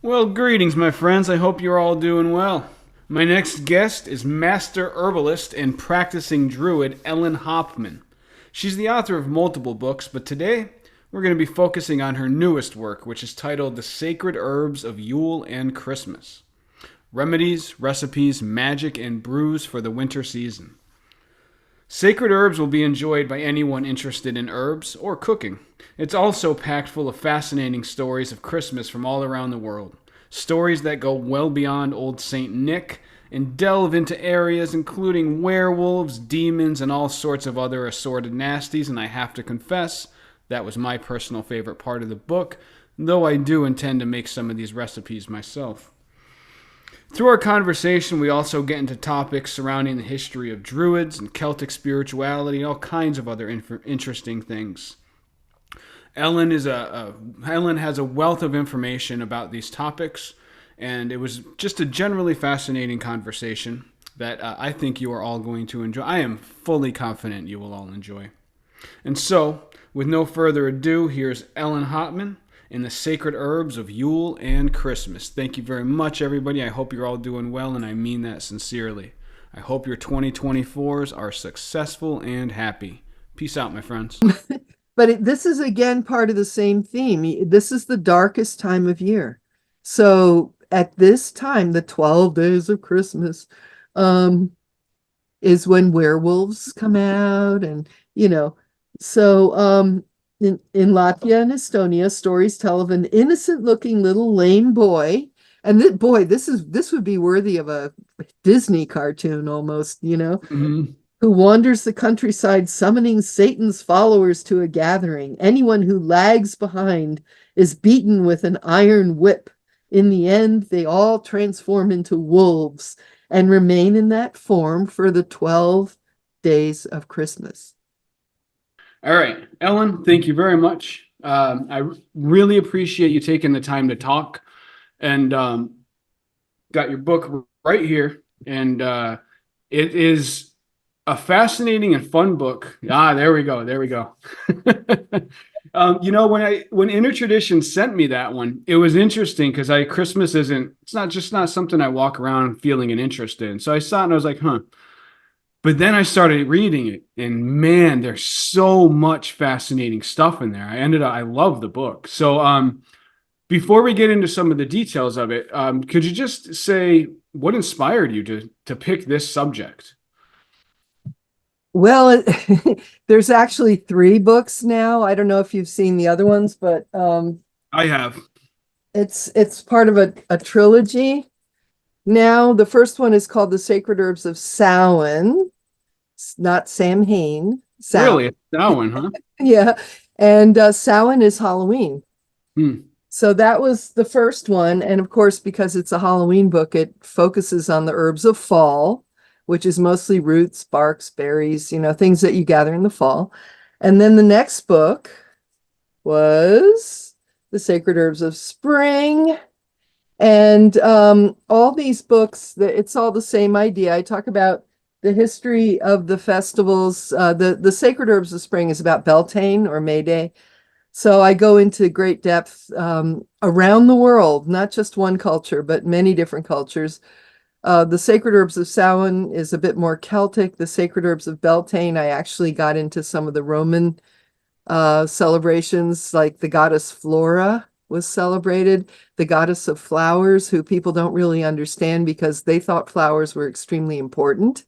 Well, greetings, my friends. I hope you're all doing well. My next guest is master herbalist and practicing druid Ellen Hopman. She's the author of multiple books, but today we're going to be focusing on her newest work, which is titled The Sacred Herbs of Yule and Christmas: Remedies, Recipes, Magic, and Brews for the Winter Season. Sacred Herbs will be enjoyed by anyone interested in herbs or cooking. It's also packed full of fascinating stories of Christmas from all around the world. Stories that go well beyond Old Saint Nick and delve into areas including werewolves, demons, and all sorts of other assorted nasties. And I have to confess, that was my personal favorite part of the book, though I do intend to make some of these recipes myself. Through our conversation, we also get into topics surrounding the history of druids and Celtic spirituality and all kinds of other interesting things. Ellen has a wealth of information about these topics, and it was just a generally fascinating conversation that I think you are all going to enjoy. I am fully confident you will all enjoy. And so, with no further ado, here's Ellen Hopman in The Sacred Herbs of Yule and Christmas. Thank you very much, everybody. I hope you're all doing well, and I mean that sincerely. I hope your 2024s are successful and happy. Peace out, my friends. But this is again part of the same theme. This is the darkest time of year. So at this time, the 12 days of Christmas, is when werewolves come out and, you know, so in Latvia and Estonia, stories tell of an innocent looking little lame boy. And this would be worthy of a Disney cartoon almost, Mm-hmm. who wanders the countryside summoning Satan's followers to a gathering. Anyone who lags behind is beaten with an iron whip. In the end, they all transform into wolves and remain in that form for the 12 days of Christmas. All right, Ellen, thank you very much. Really appreciate you taking the time to talk, and got your book right here. And it is a fascinating and fun book. Ah, there we go. There we go. When Intertradition sent me that one, it was interesting because Christmas isn't, it's not something I walk around feeling an interest in. So I saw it and I was like, huh. But then I started reading it, and man, there's so much fascinating stuff in there. I love the book. So before we get into some of the details of it, could you just say what inspired you to pick this subject? Well, there's actually three books now. I don't know if you've seen the other ones, but I have. it's part of a trilogy. Now, the first one is called The Sacred Herbs of Samhain. It's not Sam Hain. Samhain. Really? It's that one, huh? Yeah. And Samhain is Halloween. Hmm. So that was the first one. And of course, because it's a Halloween book, it focuses on the herbs of fall, which is mostly roots, barks, berries, things that you gather in the fall. And then the next book was The Sacred Herbs of Spring. And all these books, it's all the same idea. I talk about the history of the festivals. The Sacred Herbs of Spring is about Beltane or May Day. So I go into great depth around the world, not just one culture, but many different cultures. The Sacred Herbs of Samhain is a bit more Celtic. The Sacred Herbs of Beltane, I actually got into some of the Roman celebrations, like the goddess Flora was celebrated, the goddess of flowers, who people don't really understand because they thought flowers were extremely important.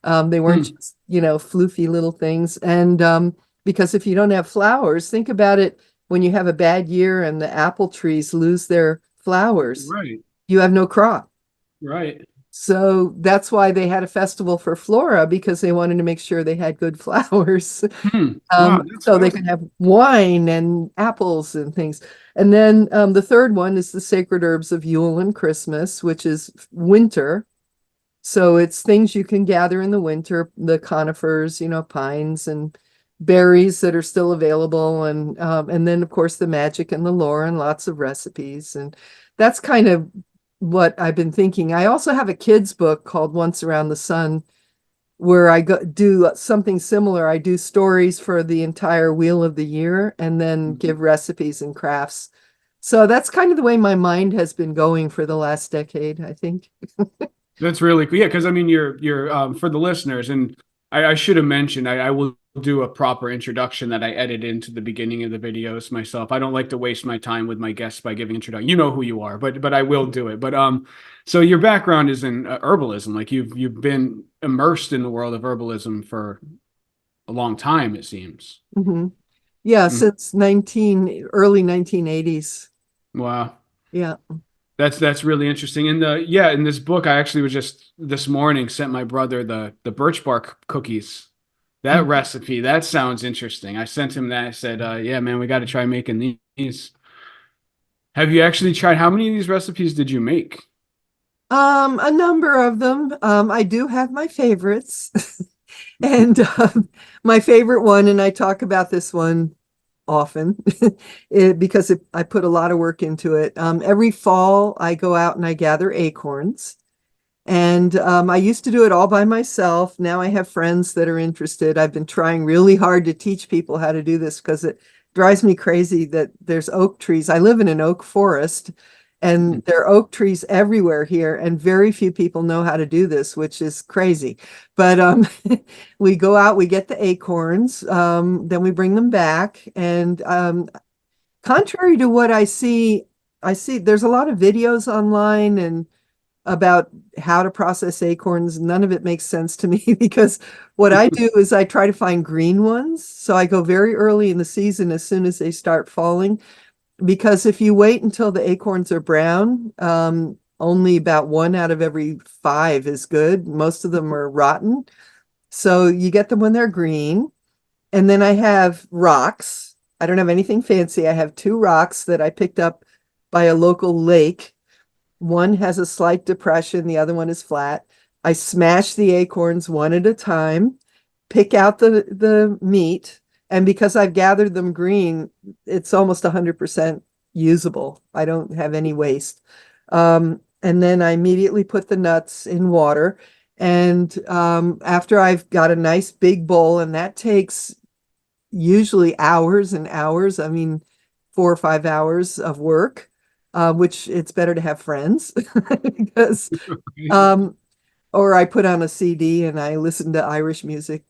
They weren't Hmm. just, floofy little things. And because if you don't have flowers, think about it when you have a bad year and the apple trees lose their flowers, Right. you have no crop. Right. So that's why they had a festival for flora, because they wanted to make sure they had good flowers. Hmm. Wow, that's So they could fascinating. have wine and apples and things. And then the third one is the sacred herbs of Yule and Christmas, which is winter. So it's things you can gather in the winter, the conifers, pines and berries that are still available, and then of course the magic and the lore and lots of recipes. And that's kind of what I've been thinking. I also have a kid's book called Once Around the Sun, where do something similar. I do stories for the entire wheel of the year and then give recipes and crafts So that's kind of the way my mind has been going for the last decade, I think. That's really cool. Yeah, because I mean, you're for the listeners, and I should have mentioned I will do a proper introduction that I edit into the beginning of the videos myself. I don't like to waste my time with my guests by giving introduction. You know who you are, but I will do it. But so your background is in herbalism. Like you've been immersed in the world of herbalism for a long time, it seems. Mhm. Yeah, Mm. since early 1980s. Wow. Yeah. That's really interesting. And yeah, in this book, I actually was just this morning sent my brother the birch bark cookies. That Mhm. recipe, that sounds interesting. I sent him that. I said, yeah, man, we got to try making these. Have you actually tried? How many of these recipes did you make? A number of them. I do have my favorites. And my favorite one, and I talk about this one often because I put a lot of work into it. Every fall, I go out and I gather acorns. And I used to do it all by myself. Now I have friends that are interested. I've been trying really hard to teach people how to do this because it drives me crazy that there's oak trees. I live in an oak forest and there are oak trees everywhere here, and very few people know how to do this, which is crazy. But we go out, we get the acorns, then we bring them back. And contrary to what I see there's a lot of videos online and about how to process acorns. None of it makes sense to me because what I do is I try to find green ones. So I go very early in the season as soon as they start falling. Because if you wait until the acorns are brown, only about one out of every five is good. Most of them are rotten. So you get them when they're green. And then I have rocks. I don't have anything fancy. I have two rocks that I picked up by a local lake. One has a slight depression, the other one is flat. I smash the acorns one at a time, pick out the meat, and because I've gathered them green, it's almost 100% usable. I don't have any waste. And then I immediately put the nuts in water. And after I've got a nice big bowl, and that takes usually hours and hours, I mean, 4 or 5 hours of work, which it's better to have friends because, um, or I put on a CD and I listen to Irish music,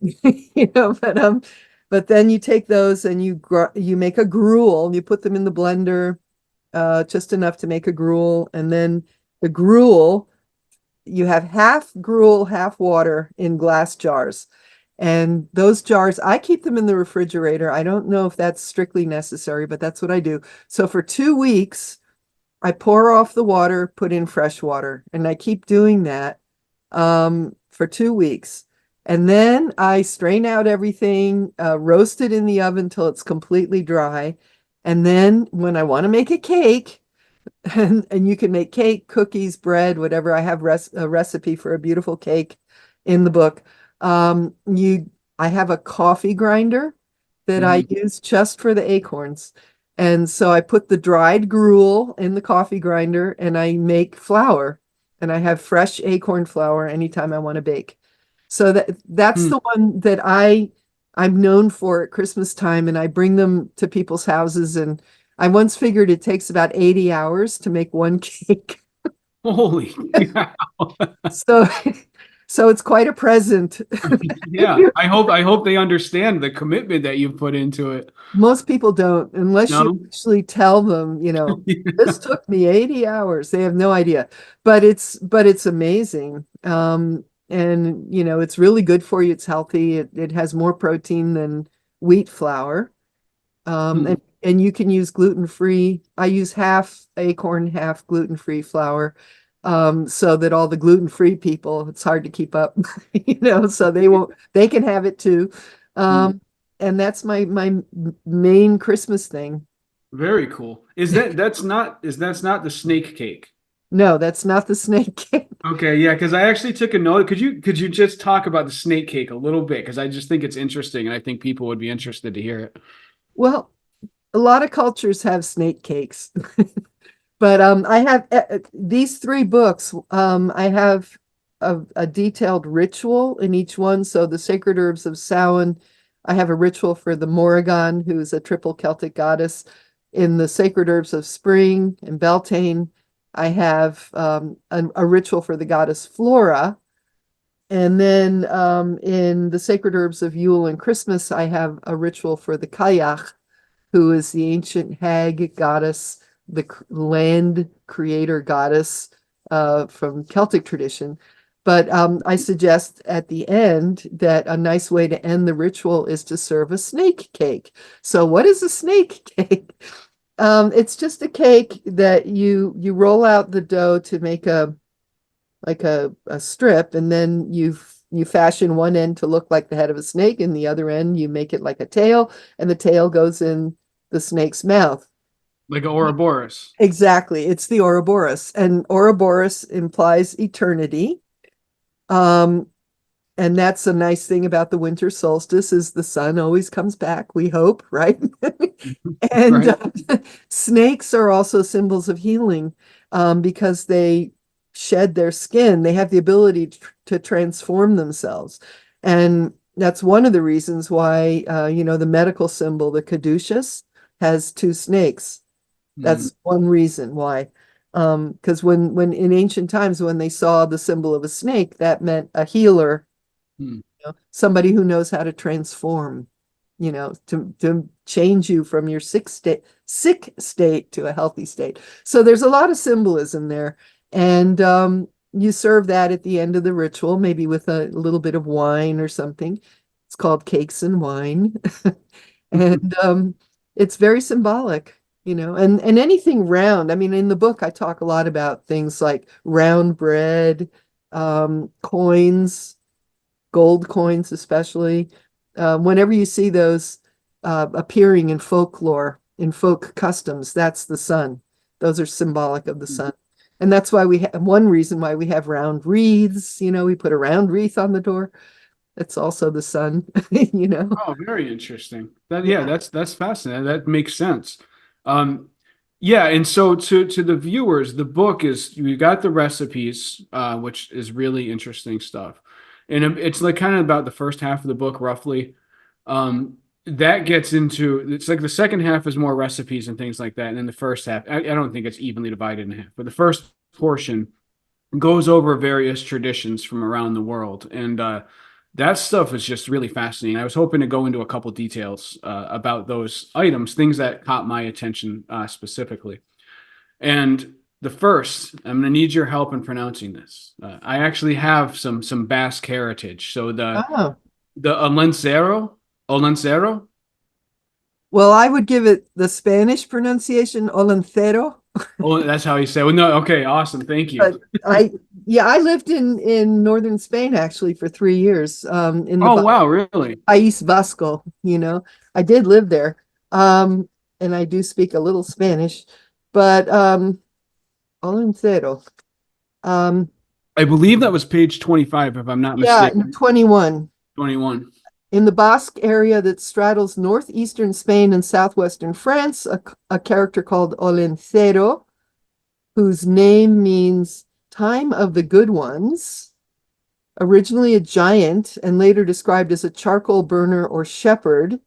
but then you take those and you make a gruel, you put them in the blender, just enough to make a gruel, and then the gruel, you have half gruel, half water in glass jars. And those jars, I keep them in the refrigerator. I don't know if that's strictly necessary, but that's what I do. So for 2 weeks, I pour off the water, put in fresh water, and I keep doing that for 2 weeks. And then I strain out everything, roast it in the oven till it's completely dry. And then when I want to make a cake, and you can make cake, cookies, bread, whatever. I have a recipe for a beautiful cake in the book. You, I have a coffee grinder that I Mhm. use just for the acorns. And so I put the dried gruel in the coffee grinder and I make flour. And I have fresh acorn flour anytime I want to bake. So that's Hmm. the one that I'm known for at Christmas time, and I bring them to people's houses. And I once figured it takes about 80 hours to make one cake. Holy cow. So so it's quite a present. Yeah. I hope they understand the commitment that you put into it. Most people don't, unless you No? actually tell them, this took me 80 hours. They have no idea. But it's amazing. And it's really good for you. It's healthy. It has more protein than wheat flour. Hmm. And you can use gluten-free. I use half acorn, half gluten-free flour. So that all the gluten-free people, it's hard to keep up, so they can have it too. Hmm. Um, and that's my main Christmas thing. Very cool. That's not the snake cake? No, that's not the snake cake. Okay, yeah, because I actually took a note. Could you just talk about the snake cake a little bit? Because I just think it's interesting, and I think people would be interested to hear it. Well, a lot of cultures have snake cakes, but I have these three books. I have a detailed ritual in each one. So the sacred herbs of Samhain, I have a ritual for the Morrigan, who's a triple Celtic goddess. In the sacred herbs of spring and Beltane, I have a ritual for the goddess Flora. And then in the sacred herbs of Yule and Christmas, I have a ritual for the Kayak, who is the ancient hag goddess, the land creator goddess from Celtic tradition. But I suggest at the end that a nice way to end the ritual is to serve a snake cake. So, what is a snake cake? It's just a cake that you roll out the dough to make a strip, and then you fashion one end to look like the head of a snake, and the other end you make it like a tail, and the tail goes in the snake's mouth. Like a Ouroboros. Exactly. It's the Ouroboros, and Ouroboros implies eternity. Um, and that's a nice thing about the winter solstice is the sun always comes back, we hope, right? And Right. snakes are also symbols of healing because they shed their skin. They have the ability to transform themselves. And that's one of the reasons why, the medical symbol, the caduceus, has two snakes. Mm. That's one reason why. Because when in ancient times, when they saw the symbol of a snake, that meant a healer, Mm. somebody who knows how to transform, to change you from your sick state to a healthy state. So there's a lot of symbolism there. And you serve that at the end of the ritual, maybe with a little bit of wine or something. It's called cakes and wine. And it's very symbolic, and anything round. I mean, in the book, I talk a lot about things like round bread, coins, gold coins, especially. Whenever you see those appearing in folklore, in folk customs, that's the sun. Those are symbolic of the sun. And that's why one reason why we have round wreaths, we put a round wreath on the door. It's also the sun, Oh, very interesting. That yeah, Yeah. that's fascinating. That makes sense. Um, yeah, and so to the viewers, the book is you got the recipes, which is really interesting stuff, and it's like kind of about the first half of the book, roughly. That gets into it's like the second half is more recipes and things like that, and then the first half, I don't think it's evenly divided in half, but the first portion goes over various traditions from around the world, and that stuff is just really fascinating. I was hoping to go into a couple details about those items, things that caught my attention specifically. And the first, I'm going to need your help in pronouncing this. I actually have some Basque heritage, so Oh, the olencero. well, I would give it the Spanish pronunciation, olencero. Oh, that's how you say it. Well, no, okay, awesome, thank you. But yeah, I lived in northern Spain actually for 3 years, in the Oh, wow, really? País Vasco, I did live there. Um, and I do speak a little Spanish, but olencero. Um, I believe that was page 25, if I'm not yeah, mistaken. 21. 21. In the Basque area that straddles northeastern Spain and southwestern France, a character called Olencero, whose name means time of the good ones, originally a giant and later described as a charcoal burner or shepherd,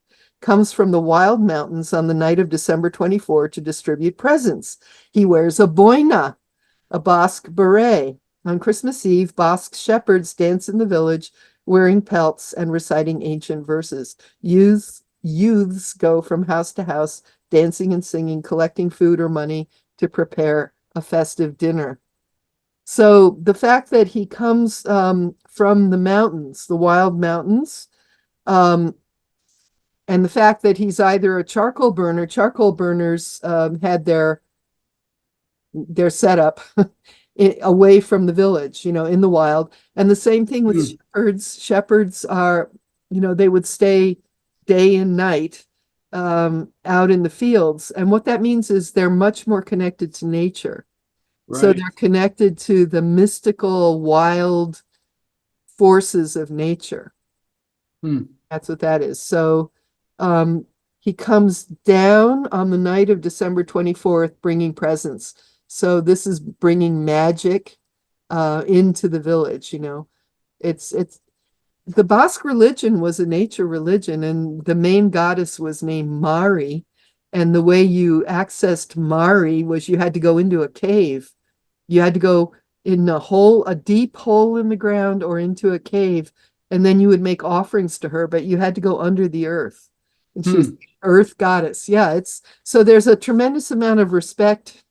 comes from the wild mountains on the night of December 24 to distribute presents. He wears a boina, a Basque beret. On Christmas Eve, Basque shepherds dance in the village wearing pelts and reciting ancient verses. Youths go from house to house, dancing and singing, collecting food or money to prepare a festive dinner. So the fact that he comes from the mountains, the wild mountains, um, and the fact that he's either a charcoal burners had their setup away from the village, in the wild. And the same thing with Hmm. shepherds. Shepherds are, they would stay day and night out in the fields. And what that means is they're much more connected to nature. So Right. they're connected to the mystical, wild forces of nature. Hmm. That's what that is. So um, he comes down on the night of December 24th, bringing presents. So this is bringing magic into the village. It's the Basque religion was a nature religion, and the main goddess was named Mari. And the way you accessed Mari was you had to go into a cave. You had to go in a deep hole in the ground or into a cave, and then you would make offerings to her, but you had to go under the earth. And she was Hmm. the earth goddess. Yeah, it's so there's a tremendous amount of respect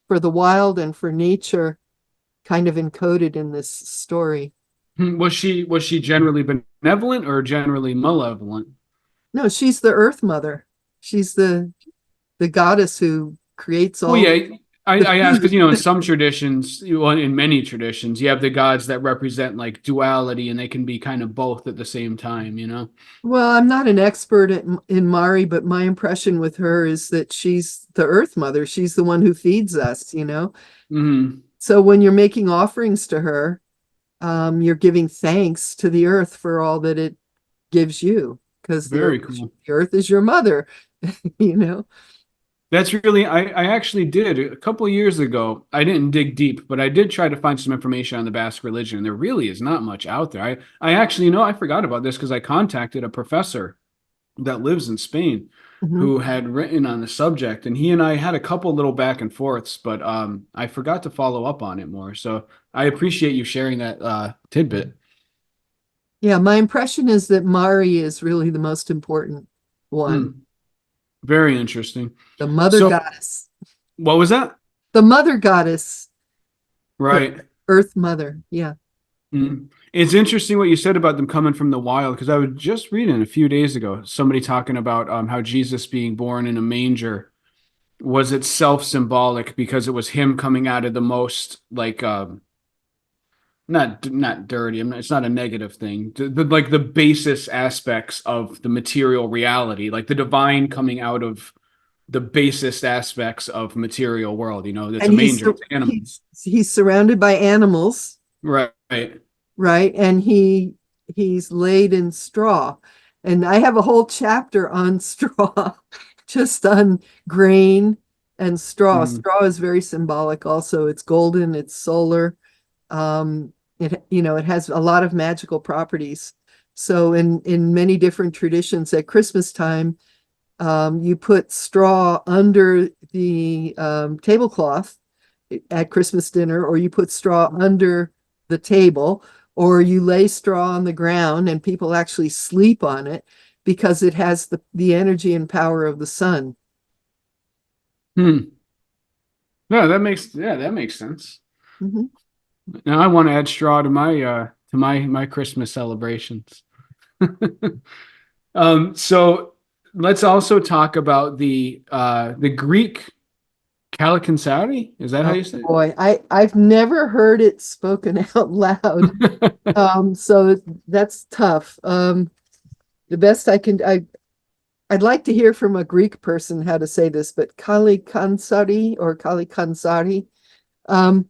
for the wild and for nature kind of encoded in this story. Was she generally benevolent or generally malevolent? No, she's the earth mother. She's the goddess who creates Well, all yeah, I, the I ask because food. in some traditions, well, in many traditions, you have the gods that represent like duality, and they can be kind of both at the same time. You know. Well, I'm not an expert in Mari, but my impression with her is that she's the earth mother. She's the one who feeds us, you know? Hmm. So when you're making offerings to her, you're giving thanks to the earth for all that it gives you, because Very cool. the earth is your mother, you know? That's really, I actually did a couple of years ago. I didn't dig deep, but I did try to find some information on the Basque religion. There really is not much out there. I actually, I forgot about this because I contacted a professor that lives in Spain Mhm. who had written on the subject, and he and I had a couple little back and forths, but I forgot to follow up on it more. So I appreciate you sharing that tidbit. Yeah, my impression is that Mari is really the most important one, Hmm, very interesting. the mother So goddess, what was that? the mother goddess, the Right. earth mother. Yeah. Mm. It's interesting what you said about them coming from the wild, because I was just reading a few days ago somebody talking about how Jesus being born in a manger was itself symbolic because it was him coming out of the most like not dirty. It's not a negative thing. Like the basis aspects of the material reality, like the divine coming out of the basest aspects of material world. It's a And manger, it's animals. he's surrounded by animals, Right. Right. right? And he's laid in straw. And I have a whole chapter on straw, just on grain and straw. Mhm. Straw is very symbolic also. It's golden, it's solar. It has a lot of magical properties. So in many different traditions at Christmas time, you put straw under the tablecloth at Christmas dinner, or you put straw under the table, or you lay straw on the ground and people actually sleep on it because it has the energy and power of the sun. Hmm. No, that makes sense. Mhm. Now I want to add straw to my Christmas celebrations. So let's also talk about the Greek Kalakansari. Is that how Oh you say boy, I've never heard it spoken out loud. it? So that's tough. The best I'd like to hear from a Greek person how to say this, but Kali Kansari or Kali Kansari. Um,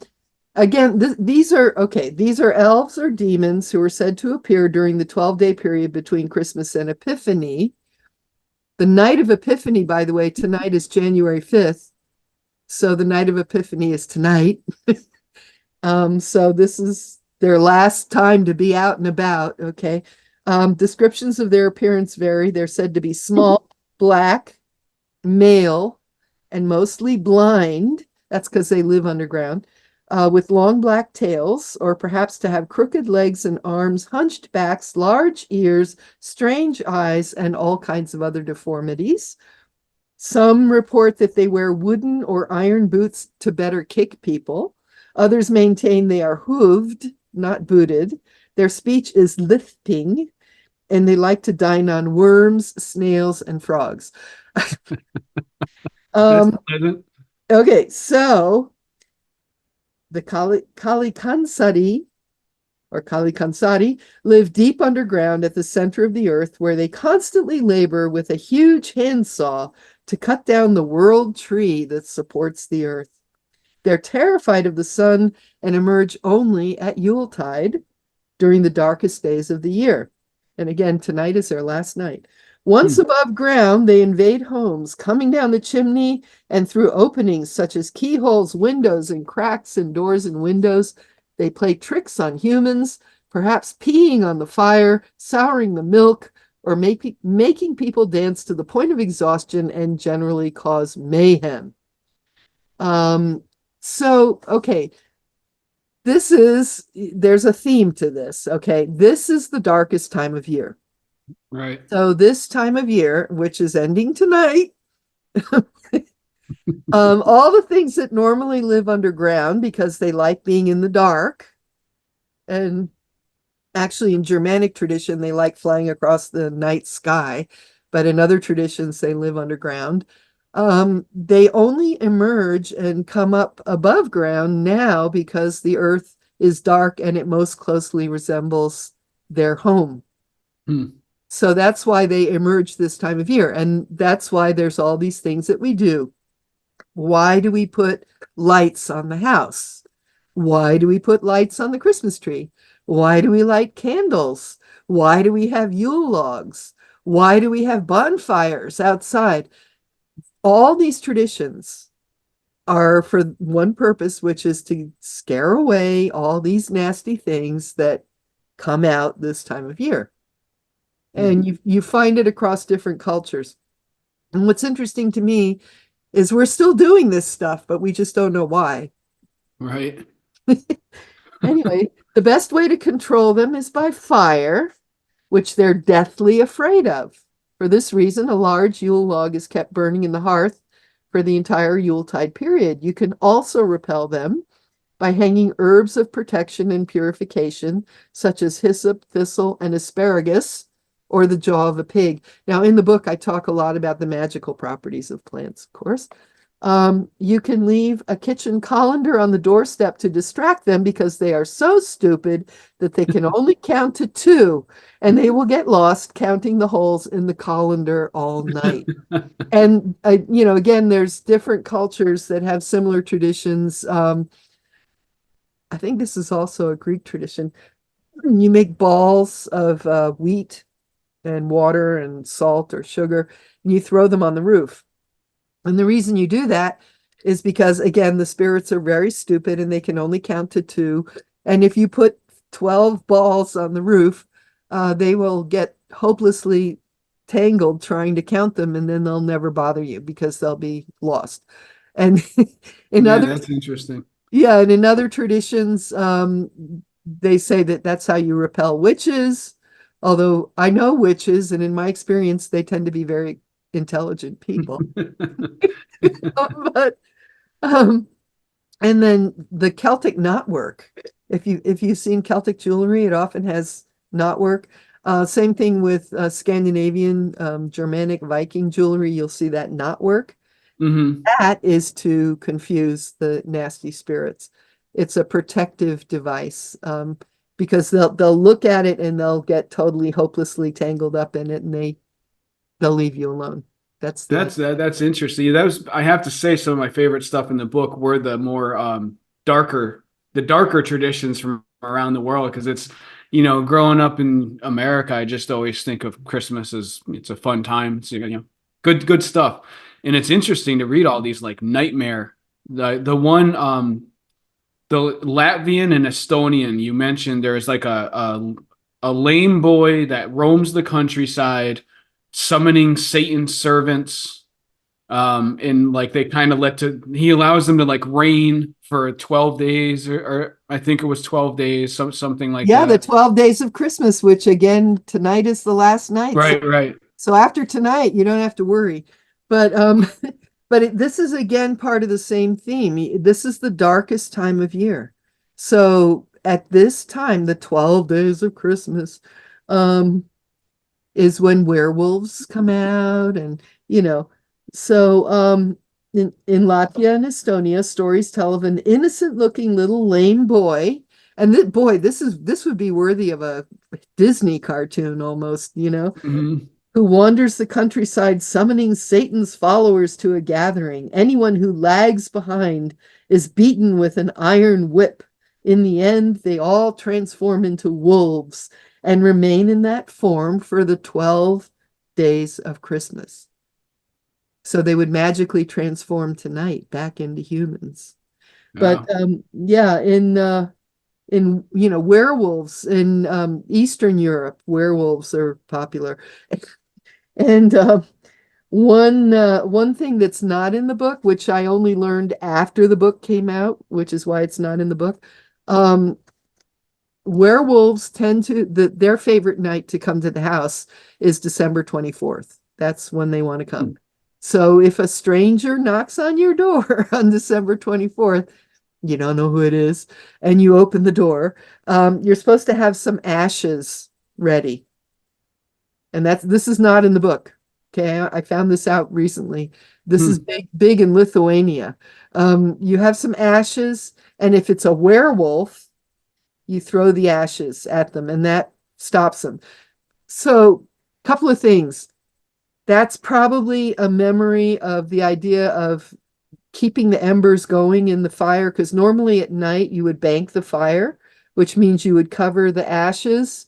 Again, these are okay. These are elves or demons who are said to appear during the 12-day period between Christmas and Epiphany. The night of Epiphany, by the way, tonight is January 5th. So the night of Epiphany is tonight. So this is their last time to be out and about. Okay. Descriptions of their appearance vary. They're said to be small, black, male, and mostly blind. That's because they live underground. With long black tails, or perhaps to have crooked legs and arms, hunched backs, large ears, strange eyes, and all kinds of other deformities. Some report that they wear wooden or iron boots to better kick people. Others maintain they are hooved, not booted. Their speech is lisping, and they like to dine on worms, snails, and frogs. That's Um, pleasant. okay, so the Kali Kansari or Kali Kansari live deep underground at the center of the earth, where they constantly labor with a huge handsaw to cut down the world tree that supports the earth. They're terrified of the sun and emerge only at Yuletide during the darkest days of the year. And again, tonight is their last night. Once Hmm. above ground, they invade homes, coming down the chimney and through openings such as keyholes, windows, and cracks in doors and windows. They play tricks on humans, perhaps peeing on the fire, souring the milk, or making people dance to the point of exhaustion and generally cause mayhem. Um, okay, there's a theme to this. Okay, this is the darkest time of year. Right. So this time of year, which is ending tonight, all the things that normally live underground because they like being in the dark, and actually in Germanic tradition, they like flying across the night sky, but in other traditions, they live underground. They only emerge and come up above ground now because the earth is dark and it most closely resembles their home. Hmm. So that's why they emerge this time of year. And that's why there's all these things that we do. Why do we put lights on the house? Why do we put lights on the Christmas tree? Why do we light candles? Why do we have Yule logs? Why do we have bonfires outside? All these traditions are for one purpose, which is to scare away all these nasty things that come out this time of year. And you find it across different cultures. And what's interesting to me is we're still doing this stuff, but we just don't know why. Right. Anyway, the best way to control them is by fire, which they're deathly afraid of. For this reason, a large Yule log is kept burning in the hearth for the entire Yuletide period. You can also repel them by hanging herbs of protection and purification, such as hyssop, thistle, and asparagus, or the jaw of a pig. Now, in the book, I talk a lot about the magical properties of plants, of course. You can leave a kitchen colander on the doorstep to distract them because they are so stupid that they can only count to two, and they will get lost counting the holes in the colander all night. And, again, there's different cultures that have similar traditions. I think this is also a Greek tradition. You make balls of wheat and water and salt or sugar, and you throw them on the roof. And the reason you do that is because, again, the spirits are very stupid and they can only count to two. And if you put 12 balls on the roof, they will get hopelessly tangled trying to count them, and then they'll never bother you because they'll be lost. And in Yeah, other that's interesting. yeah, and in other traditions, they say that that's how you repel witches. Although I know witches, and in my experience, they tend to be very intelligent people. But um, and then the Celtic knotwork. If you've seen Celtic jewelry, it often has knotwork. Same thing with Scandinavian, Germanic, Viking jewelry. You'll see that knotwork. Hmm. That is to confuse the nasty spirits. It's a protective device, because they'll look at it and they'll get totally hopelessly tangled up in it, and they'll leave you alone. That's the That's interesting. That was, I have to say, some of my favorite stuff in the book were the more darker, the darker traditions from around the world. Because it's, growing up in America, I just always think of Christmas as it's a fun time. It's, good stuff. And it's interesting to read all these like nightmare. The one the Latvian and Estonian you mentioned, there's like a lame boy that roams the countryside summoning Satan's servants. And like they kind of he allows them to like reign for 12 days, or I think it was 12 days, something like Yeah, the that. 12 days of Christmas, which again, tonight is the last night. So, Right, right. so after tonight, you don't have to worry. But this is again part of the same theme. This is the darkest time of year. So at this time, the 12 days of Christmas, um, is when werewolves come out, and so in Latvia and Estonia, stories tell of an innocent looking little lame boy. And this would be worthy of a Disney cartoon almost, Mhm. who wanders the countryside summoning Satan's followers to a gathering. Anyone who lags behind is beaten with an iron whip. In the end, they all transform into wolves and remain in that form for the 12 days of Christmas. So they would magically transform tonight back into humans. But Yeah. yeah, werewolves in Eastern Europe. Werewolves are popular. And one thing that's not in the book, which I only learned after the book came out, which is why it's not in the book. Um, Werewolves tend to their favorite night to come to the house is December 24th. That's when they want to come. So if a stranger knocks on your door on December 24th, you don't know who it is, and you open the door, you're supposed to have some ashes ready. And this is not in the book. Okay, I found this out recently. This is Hmm. big in Lithuania. You have some ashes, and if it's a werewolf, you throw the ashes at them, and that stops them. So, a couple of things. That's probably a memory of the idea of keeping the embers going in the fire, because normally at night you would bank the fire, which means you would cover the ashes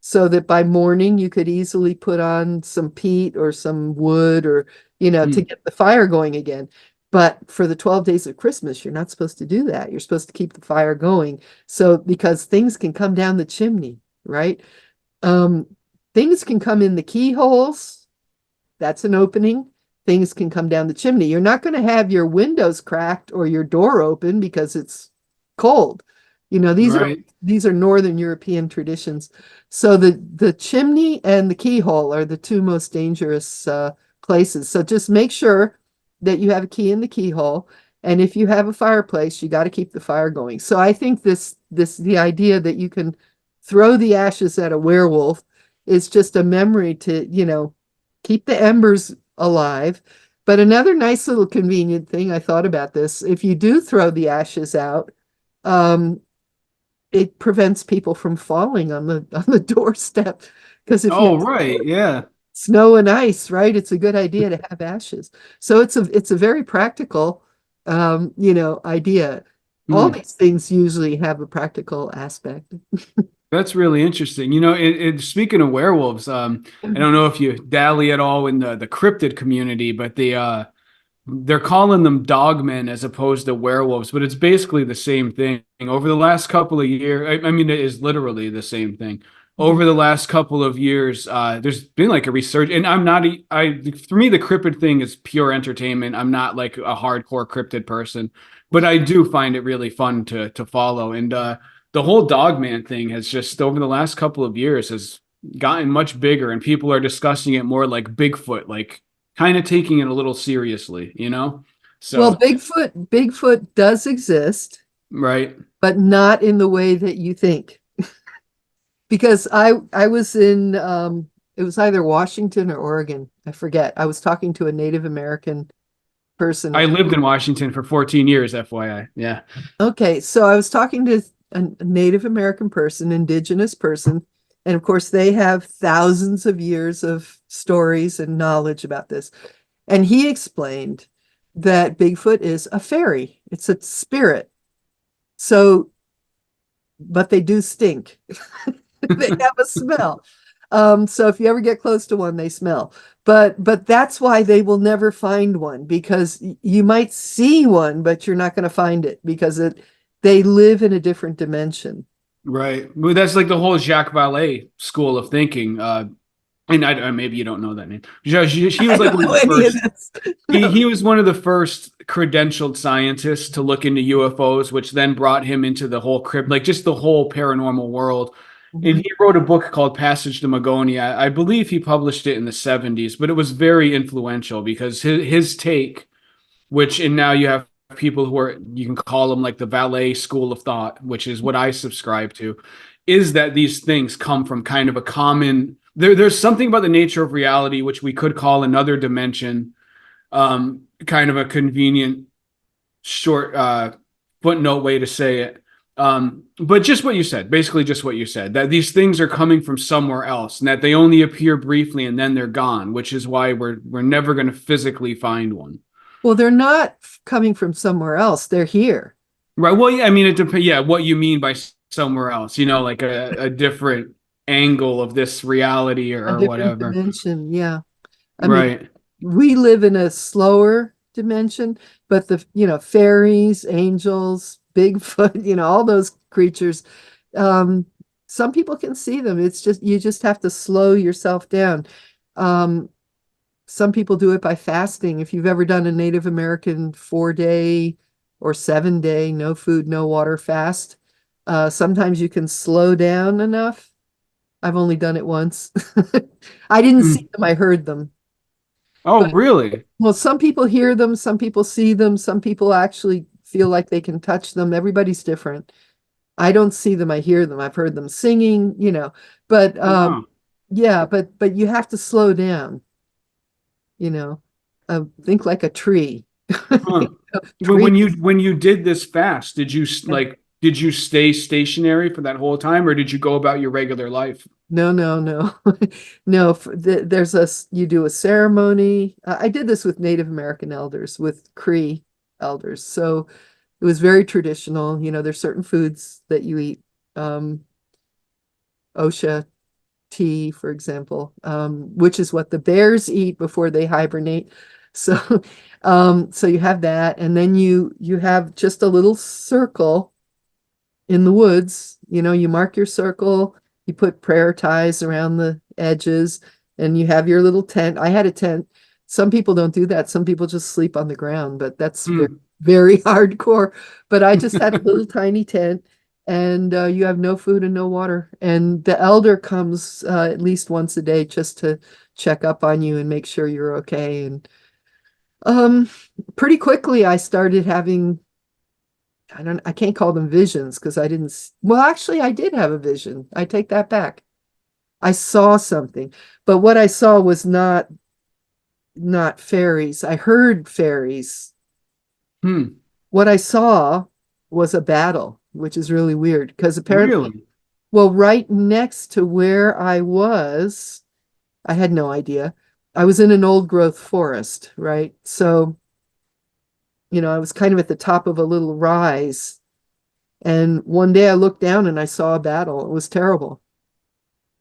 so that by morning you could easily put on some peat or some wood or, to Hmm. get the fire going again. But for the 12 days of Christmas, you're not supposed to do that. You're supposed to keep the fire going. So because things can come down the chimney, right? Um, Things can come in the keyholes. That's an opening. Things can come down the chimney. You're not going to have your windows cracked or your door open because it's cold. These are Right. these are Northern European traditions. So the chimney and the keyhole are the two most dangerous places. So just make sure that you have a key in the keyhole. And if you have a fireplace, you got to keep the fire going. So I think the idea that you can throw the ashes at a werewolf is just a memory to, keep the embers alive. But another nice little convenient thing, I thought about this, if you do throw the ashes out, um, it prevents people from falling on the doorstep. Because if you Oh, have right. Yeah. snow and ice, right, it's a good idea to have ashes. So it's a very practical idea. All Hmm. these things usually have a practical aspect. That's really interesting. Speaking of werewolves, I don't know if you dally at all in the cryptid community, but they're calling them dogmen as opposed to werewolves, but it's basically the same thing. Over the last couple of years, I mean, it is literally the same thing. Over the last couple of years, there's been like a research, and I'm not, for me, the cryptid thing is pure entertainment. I'm not like a hardcore cryptid person, but I do find it really fun to follow. And the whole dogman thing has just over the last couple of years has gotten much bigger, and people are discussing it more like Bigfoot, like kind of taking it a little seriously, you know? Well, So, Bigfoot does exist, right. but not in the way that you think. Because I was in it was either Washington or Oregon. I forget. I was talking to a Native American person. I lived in Washington for 14 years, FYI. Yeah. Okay, so I was talking to a Native American person, indigenous person, and of course they have thousands of years of stories and knowledge about this. And he explained that Bigfoot is a fairy. It's a spirit. So, but they do stink. They have a smell. So if you ever get close to one, they smell. But that's why they will never find one, because you might see one, but you're not going to find it because they live in a different dimension. Right. Well, that's like the whole Jacques Vallée school of thinking. And maybe you don't know that name. He I was like don't one of know the any of first. this. He No. was one of the first credentialed scientists to look into UFOs, which then brought him into the whole crypt, like just the whole paranormal world. And Mhm. he wrote a book called Passage to Magoni. I believe he published it in the 70s, but it was very influential because his take, which and now you have people who are you can call them like the valet school of thought, which is what I subscribe to, is that these things come from kind of a common there's something about the nature of reality which we could call another dimension, kind of a convenient short footnote way to say it. But just what you said, basically just what you said, that these things are coming from somewhere else and that they only appear briefly and then they're gone, which is why we're never going to physically find one. Well, they're not coming from somewhere else. They're here, Right. Well, yeah, I mean, it depends. Yeah, what you mean by somewhere else, like a different angle of this reality a or different whatever. dimension. Yeah. I mean, Right. we live in a slower dimension, but fairies, angels, Bigfoot, all those creatures, um, some people can see them. It's just, you just have to slow yourself down. Um, some people do it by fasting. If you've ever done a Native American 4-day or 7-day, no food, no water fast, sometimes you can slow down enough. I've only done it once. I didn't see Mm. them, I heard them. Oh, But really? well, some people hear them, some people see them, some people actually feel like they can touch them. Everybody's different. I don't see them, I hear them. I've heard them singing. But Wow. yeah, but you have to slow down, you know. Think like a tree. Huh. When Tree. when you did this fast, did you stay stationary for that whole time, or did you go about your regular life? No, no, no. No, you do a ceremony. I did this with Native American elders, with Cree elders. So it was very traditional. There's certain foods that you eat. Um, Osha tea, for example, which is what the bears eat before they hibernate. So, so you have that, and then you have just a little circle in the woods. You mark your circle, you put prayer ties around the edges, and you have your little tent. I had a tent. Some people don't do that. Some people just sleep on the ground, but that's very, Hmm. very hardcore. But I just had a little tiny tent, and you have no food and no water. And the elder comes at least once a day just to check up on you and make sure you're okay. And um, pretty quickly, I started having I can't call them visions because I didn't, well, actually, I did have a vision. I take that back. I saw something, but what I saw was not fairies. I heard fairies. Hmm. What I saw was a battle, which is really weird because apparently, Really? well, right next to where I was, I had no idea. I was in an old growth forest, right? So, I was kind of at the top of a little rise. And one day I looked down and I saw a battle. It was terrible.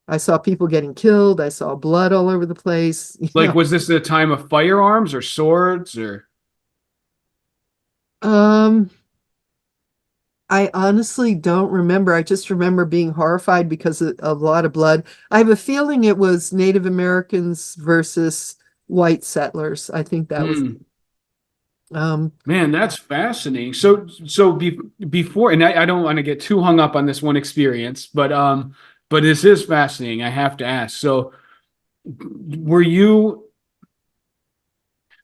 I saw people getting killed. I saw blood all over the place. Like, was this a time of firearms or swords or? Um, I honestly don't remember. I just remember being horrified because of a lot of blood. I have a feeling it was Native Americans versus white settlers. I think that was, Hmm. um, Man, that's fascinating. Before, and I don't want to get too hung up on this one experience, but this is fascinating. I have to ask. So, were you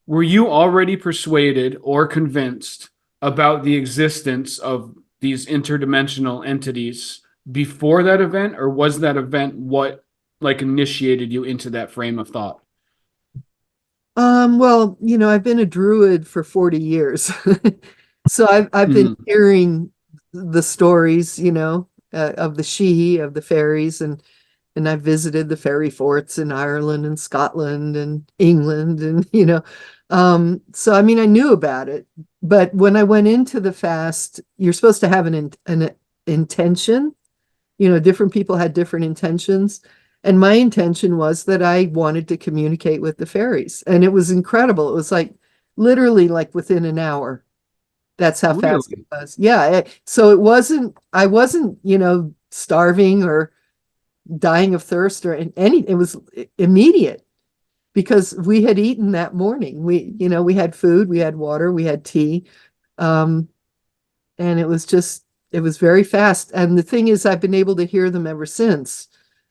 were you already persuaded or convinced about the existence of these interdimensional entities before that event, or was that event what like initiated you into that frame of thought? well, I've been a druid for 40 years. So I've been Hmm. hearing the stories, of the Sheehy, of the fairies, and I've visited the fairy forts in Ireland and Scotland and England, and so I mean I knew about it, but when I went into the fast, you're supposed to have an intention. Different people had different intentions. And my intention was that I wanted to communicate with the fairies. And it was incredible. It was like literally like within an hour. That's how fast it Really? was. Yeah. So I wasn't, starving or dying of thirst or it was immediate because we had eaten that morning. We had food, we had water, we had tea. Um, and it was very fast. And the thing is, I've been able to hear them ever since.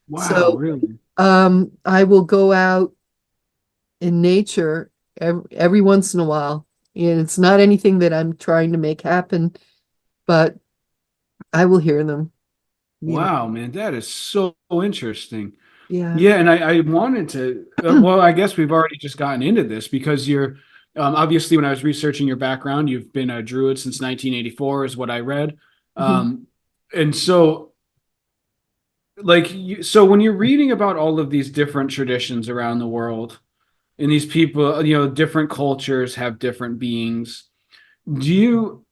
Wow, So, really? I will go out in nature every once in a while. And it's not anything that I'm trying to make happen, but I will hear them, you know. Wow, man, that is so interesting. Yeah. Yeah, and I wanted to, well, I guess we've already just gotten into this because you're, obviously, when I was researching your background, you've been a druid since 1984, is what I read. Mhm. Um, and so, so when you're reading about all of these different traditions around the world, and these people, different cultures have different beings, do you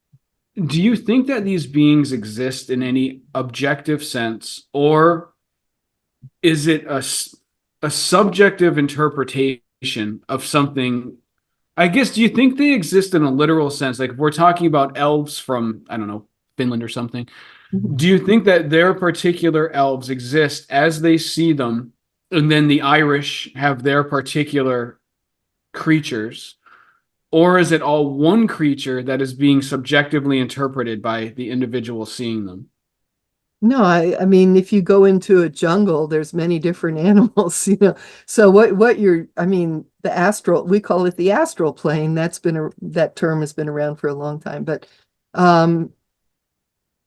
do you think that these beings exist in any objective sense, or is it a subjective interpretation of something? I guess, do you think they exist in a literal sense? Like if we're talking about elves from, I don't know, Finland or something, Mhm. do you think that their particular elves exist as they see them, and then the Irish have their particular creatures? Or is it all one creature that is being subjectively interpreted by the individual seeing them? No, I mean, if you go into a jungle, there's many different animals, you know. So what you're, I mean, the astral, we call it the astral plane. That term has been around for a long time. But um,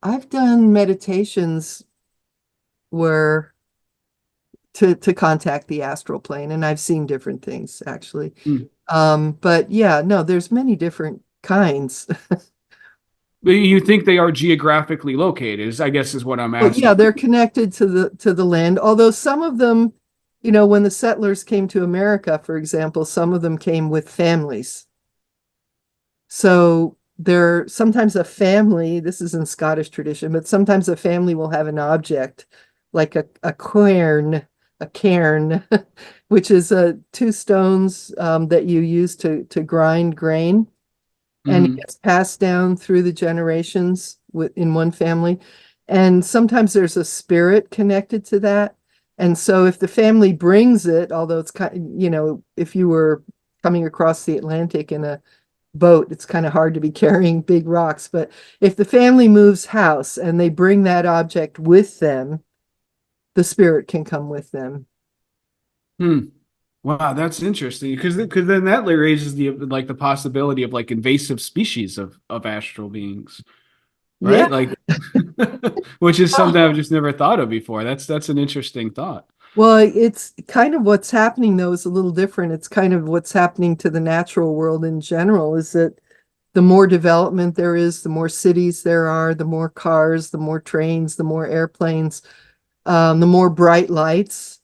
I've done meditations where to contact the astral plane, and I've seen different things actually. Hmm. But yeah, no, there's many different kinds. But you think they are geographically located, I guess is what I'm Well, yeah, asking. they're connected to the land, although some of them, you know, when the settlers came to America, for example, some of them came with families. So there sometimes a family, this is in Scottish tradition, but sometimes a family will have an object like a cairn, which is two stones that you use to grind grain, and it Hmm. gets passed down through the generations in one family. And sometimes there's a spirit connected to that. And so if the family brings it, although it's kind, you know, if you were coming across the Atlantic in a boat, it's kind of hard to be carrying big rocks. But if the family moves house and they bring that object with them, the spirit can come with them. Hmm. Wow, that's interesting because then that raises the possibility of like invasive species of astral beings, Yeah. right? Like, which is something I've just never thought of before. That's an interesting thought. Well, it's kind of what's happening though is a little different. It's kind of what's happening to the natural world in general is that the more development there is, the more cities there are, the more cars, the more trains, the more airplanes, the more bright lights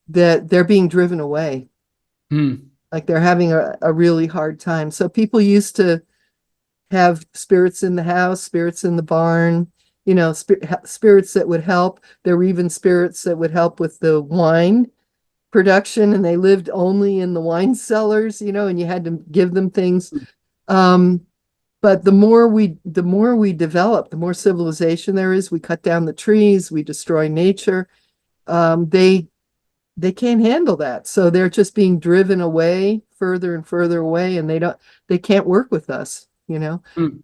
that they're being driven away. Hmm. Like they're having a really hard time. So people used to have spirits in the house, spirits in the barn, you know, spirits that would help. There were even spirits that would help with the wine production, and they lived only in the wine cellars, you know, and you had to give them things. Um, but the more we develop, the more civilization there is. We cut down the trees, we destroy nature. They can't handle that, so they're just being driven away further and further away, and they can't work with us, you know. Hmm.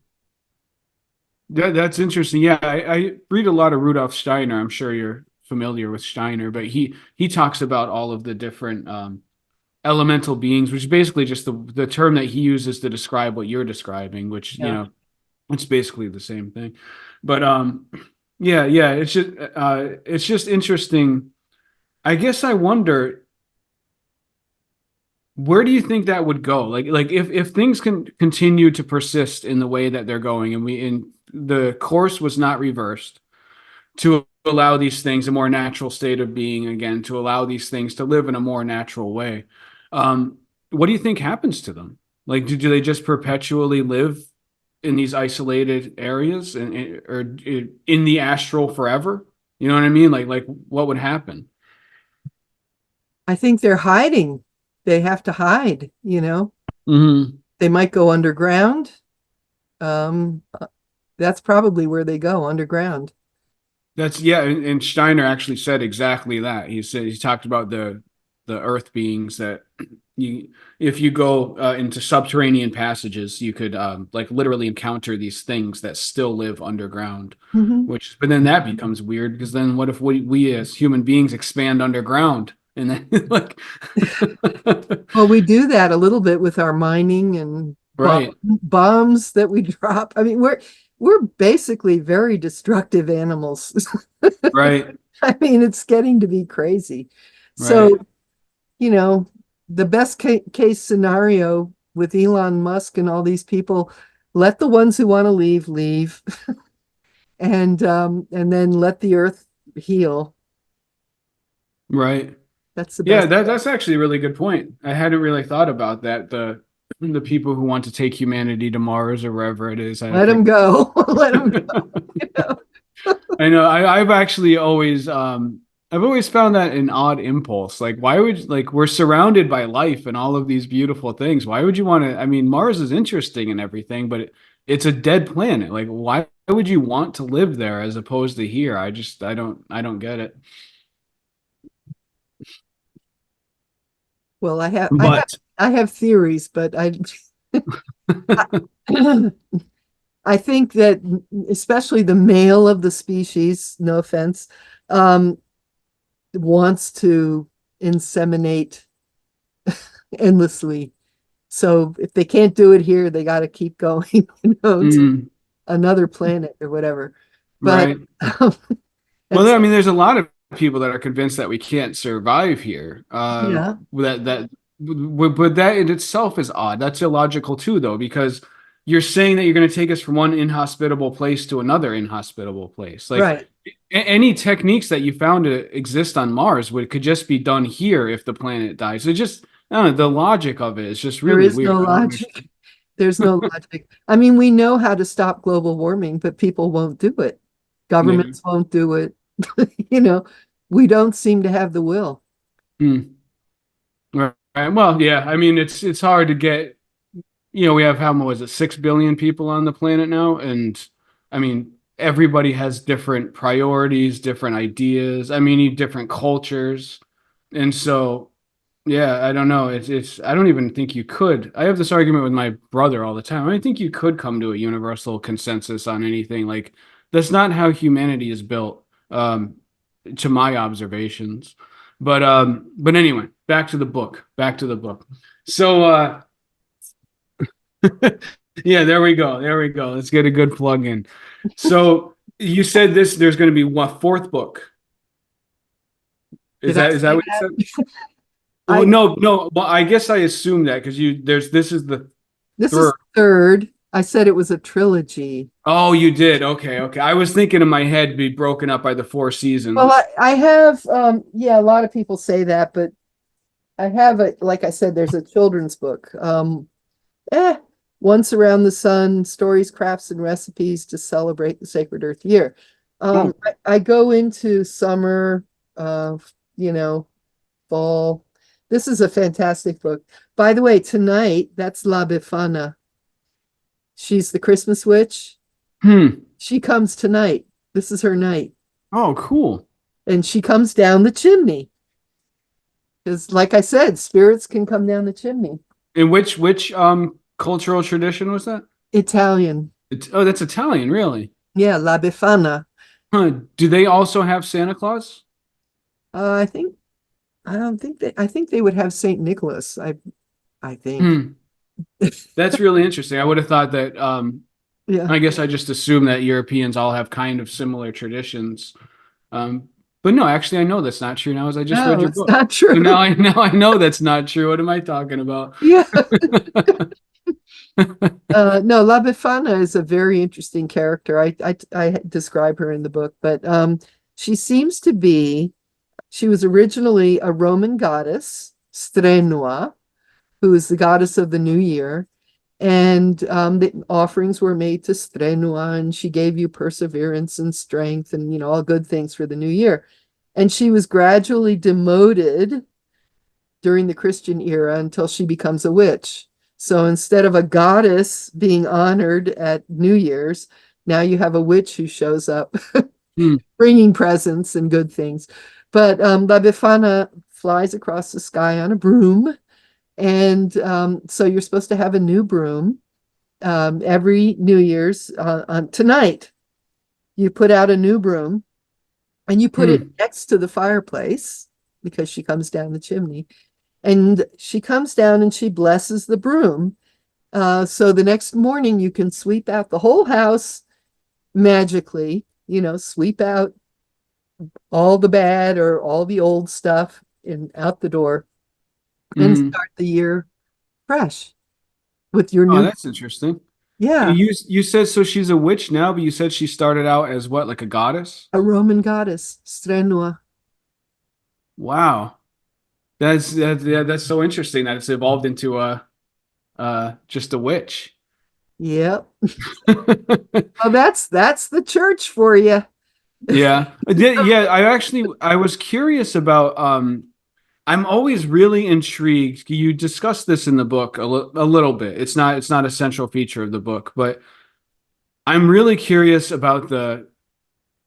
That's interesting. Yeah, I read a lot of Rudolf Steiner. I'm sure you're familiar with Steiner, but he talks about all of the different elemental beings, which is basically just the term that he uses to describe what you're describing, which, Yeah. it's basically the same thing. But yeah, it's just interesting. I guess I wonder, where do you think that would go? Like if things can continue to persist in the way that they're going, and the course was not reversed to allow these things a more natural state of being again, to allow these things to live in a more natural way. Um, what do you think happens to them? Like, do they just perpetually live in these isolated areas or in the astral forever? You know what I mean? Like what would happen? I think they're hiding. They have to hide, you know. Hmm. They might go underground. Um, that's probably where they go, underground. That's yeah, and Steiner actually said exactly that. He talked about the earth beings that you if you go into subterranean passages, you could like literally encounter these things that still live underground. Mhm. Which, but then that becomes weird because then what if we as human beings expand underground and then like Well, we do that a little bit with our mining and right, bombs that we drop. I mean, we're basically very destructive animals. right, I mean, it's getting to be crazy. right. So, you know, the best case scenario with Elon Musk and all these people, let the ones who want to leave, and then let the earth heal. Right. That's the Yeah, best. that's actually a really good point. I hadn't really thought about that. The people who want to take humanity to Mars or wherever it is, I Let them think. go. Let them go. You know? I know. I've actually always I've always found that an odd impulse. Like, why would like we're surrounded by life and all of these beautiful things. Why would you want to? I mean, Mars is interesting and everything, but it's a dead planet. Like, why would you want to live there as opposed to here? I don't get it. Well, But I have theories, but I think that especially the male of the species, no offense, um, wants to inseminate endlessly. So if they can't do it here, they got to keep going, to mm, another planet or whatever. But right. um, Well, that's I mean, there's a lot of people that are convinced that we can't survive here. yeah, But that in itself is odd. That's illogical too, though, because you're saying that you're going to take us from one inhospitable place to another inhospitable place. Like right. any techniques that you found to exist on Mars would could just be done here if the planet dies. It just, I don't know, the logic of it is just There really is weird. no I don't logic. understand. There's no logic. I mean, we know how to stop global warming, but people won't do it. Yeah. Governments won't do it. You know, we don't seem to have the will. Hmm. Right. Well, yeah. I mean, it's hard to get. We have how much was it, 6 billion people on the planet now, and I mean, everybody has different priorities, different ideas. I mean, different cultures, and so yeah, I don't know. It's. I don't even think you could. I have this argument with my brother all the time. I don't think you could come to a universal consensus on anything. Like that's not how humanity is built. To my observations. But anyway, back to the book. Back to the book. So yeah, there we go. There we go. Let's get a good plug in. So you said this there's going to be what fourth book? Is Did I that say what you that? said? Well, I no, no. Well, I guess I assume that because you there's this is the This is third. third. I said it was a trilogy. Oh, you did. Okay, okay. I was thinking in my head be broken up by the four Well, seasons. I have yeah, a lot of people say that, but I have a like I said, there's a children's book. Eh, Once Around the Sun, Stories, Crafts, and Recipes to Celebrate the Sacred Earth Year. Oh, I go into summer, uh, you know, fall. This is a fantastic book. By the way, tonight, that's La Befana. She's the Christmas witch. hmm. She comes tonight. This is her night. Oh, cool. And she comes down the chimney. Because, like I said, spirits can come down the chimney. And which cultural tradition was that? Italian. Oh, that's Italian, really? Yeah, La Befana. Huh. Do they also have Santa Claus? I think I don't think I think they would have Saint Nicholas. I think. Hmm. That's really interesting. I would have thought that Yeah. I guess I just assume that Europeans all have kind of similar traditions. Um, but no, actually I know that's not true now as I just read No, your it's book. not So true. now I know that's not true. What am I talking about? Yeah. No, La Befana is a very interesting character. I describe her in the book, but she seems to be, she was originally a Roman goddess, Strenua, who is the goddess of the new year. And the offerings were made to Strenua, and she gave you perseverance and strength and, all good things for the new year. And she was gradually demoted during the Christian era until she becomes a witch. So instead of a goddess being honored at New Year's, now you have a witch who shows up Hmm. bringing presents and good things. But La Befana flies across the sky on a broom. And so you're supposed to have a new broom every New Year's tonight. You put out a new broom and you put it Hmm. next to the fireplace because she comes down the chimney. And she comes down and she blesses the broom. So the next morning you can sweep out the whole house magically, sweep out all the bad or all the old stuff and out the door and Hmm. start the year fresh with your Oh, new, that's interesting. yeah, You said so she's a witch now, but you said she started out as what, like a goddess? a Roman goddess, Strenua. Wow. That's so interesting that it's evolved into a just a witch. Yep. Oh, that's the church for you. Yeah. Yeah, I was curious about I'm always really intrigued. You discuss this in the book a little bit. It's not a central feature of the book, but I'm really curious about the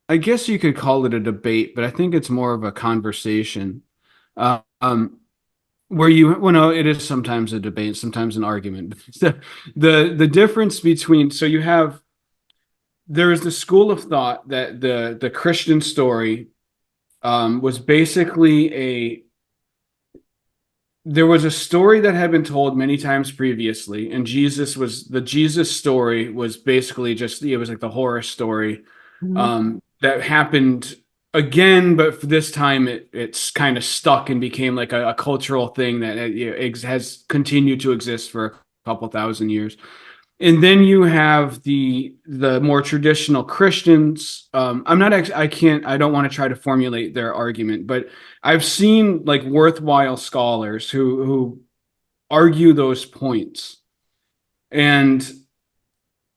I guess you could call it a debate, but I think it's more of a conversation. Um, where well, no, it is sometimes a debate, sometimes an argument. The difference between so you have there is the school of thought that the Christian story was basically a there was a story that had been told many times previously, and the Jesus story was basically just it was like the horror story Mhm. that happened again, but for this time it's kind of stuck and became like a cultural thing that has continued to exist for a couple thousand years. And then you have the more traditional Christians. I'm not actually, I don't want to try to formulate their argument, but I've seen like worthwhile scholars who argue those points. And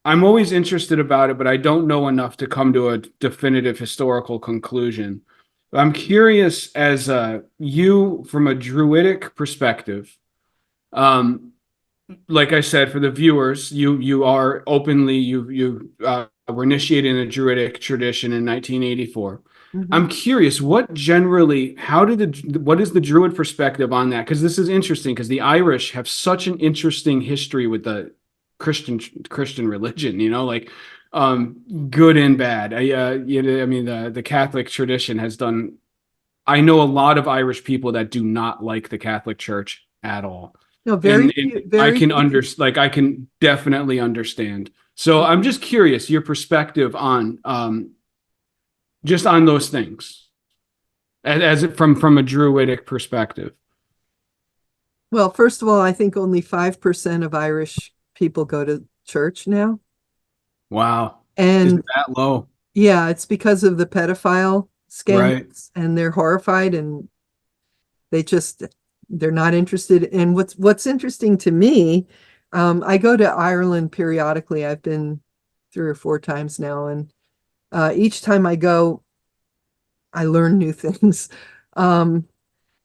I'm always interested about it, but I don't know enough to come to a definitive historical conclusion. I'm curious as you, from a Druidic perspective, um, like I said, for the viewers, you are openly you were initiated in a Druidic tradition in 1984. Mhm. I'm curious, what is the Druid perspective on that? Because this is interesting, because the Irish have such an interesting history with the Christian religion, like good and bad. I mean, the Catholic tradition has done. I know a lot of Irish people that do not like the Catholic Church at all, No, and I very can few. I can definitely understand. So I'm just curious your perspective on just on those things as it from a Druidic perspective. Well, first of all, I think only 5% of Irish people go to church now. Wow, is And it that low? yeah, it's because of the pedophile Right. scandals, and they're horrified, and they just they're not interested. And what's interesting to me, I go to Ireland periodically. I've been 3 or 4 times now, and each time I go, I learn new things. Um,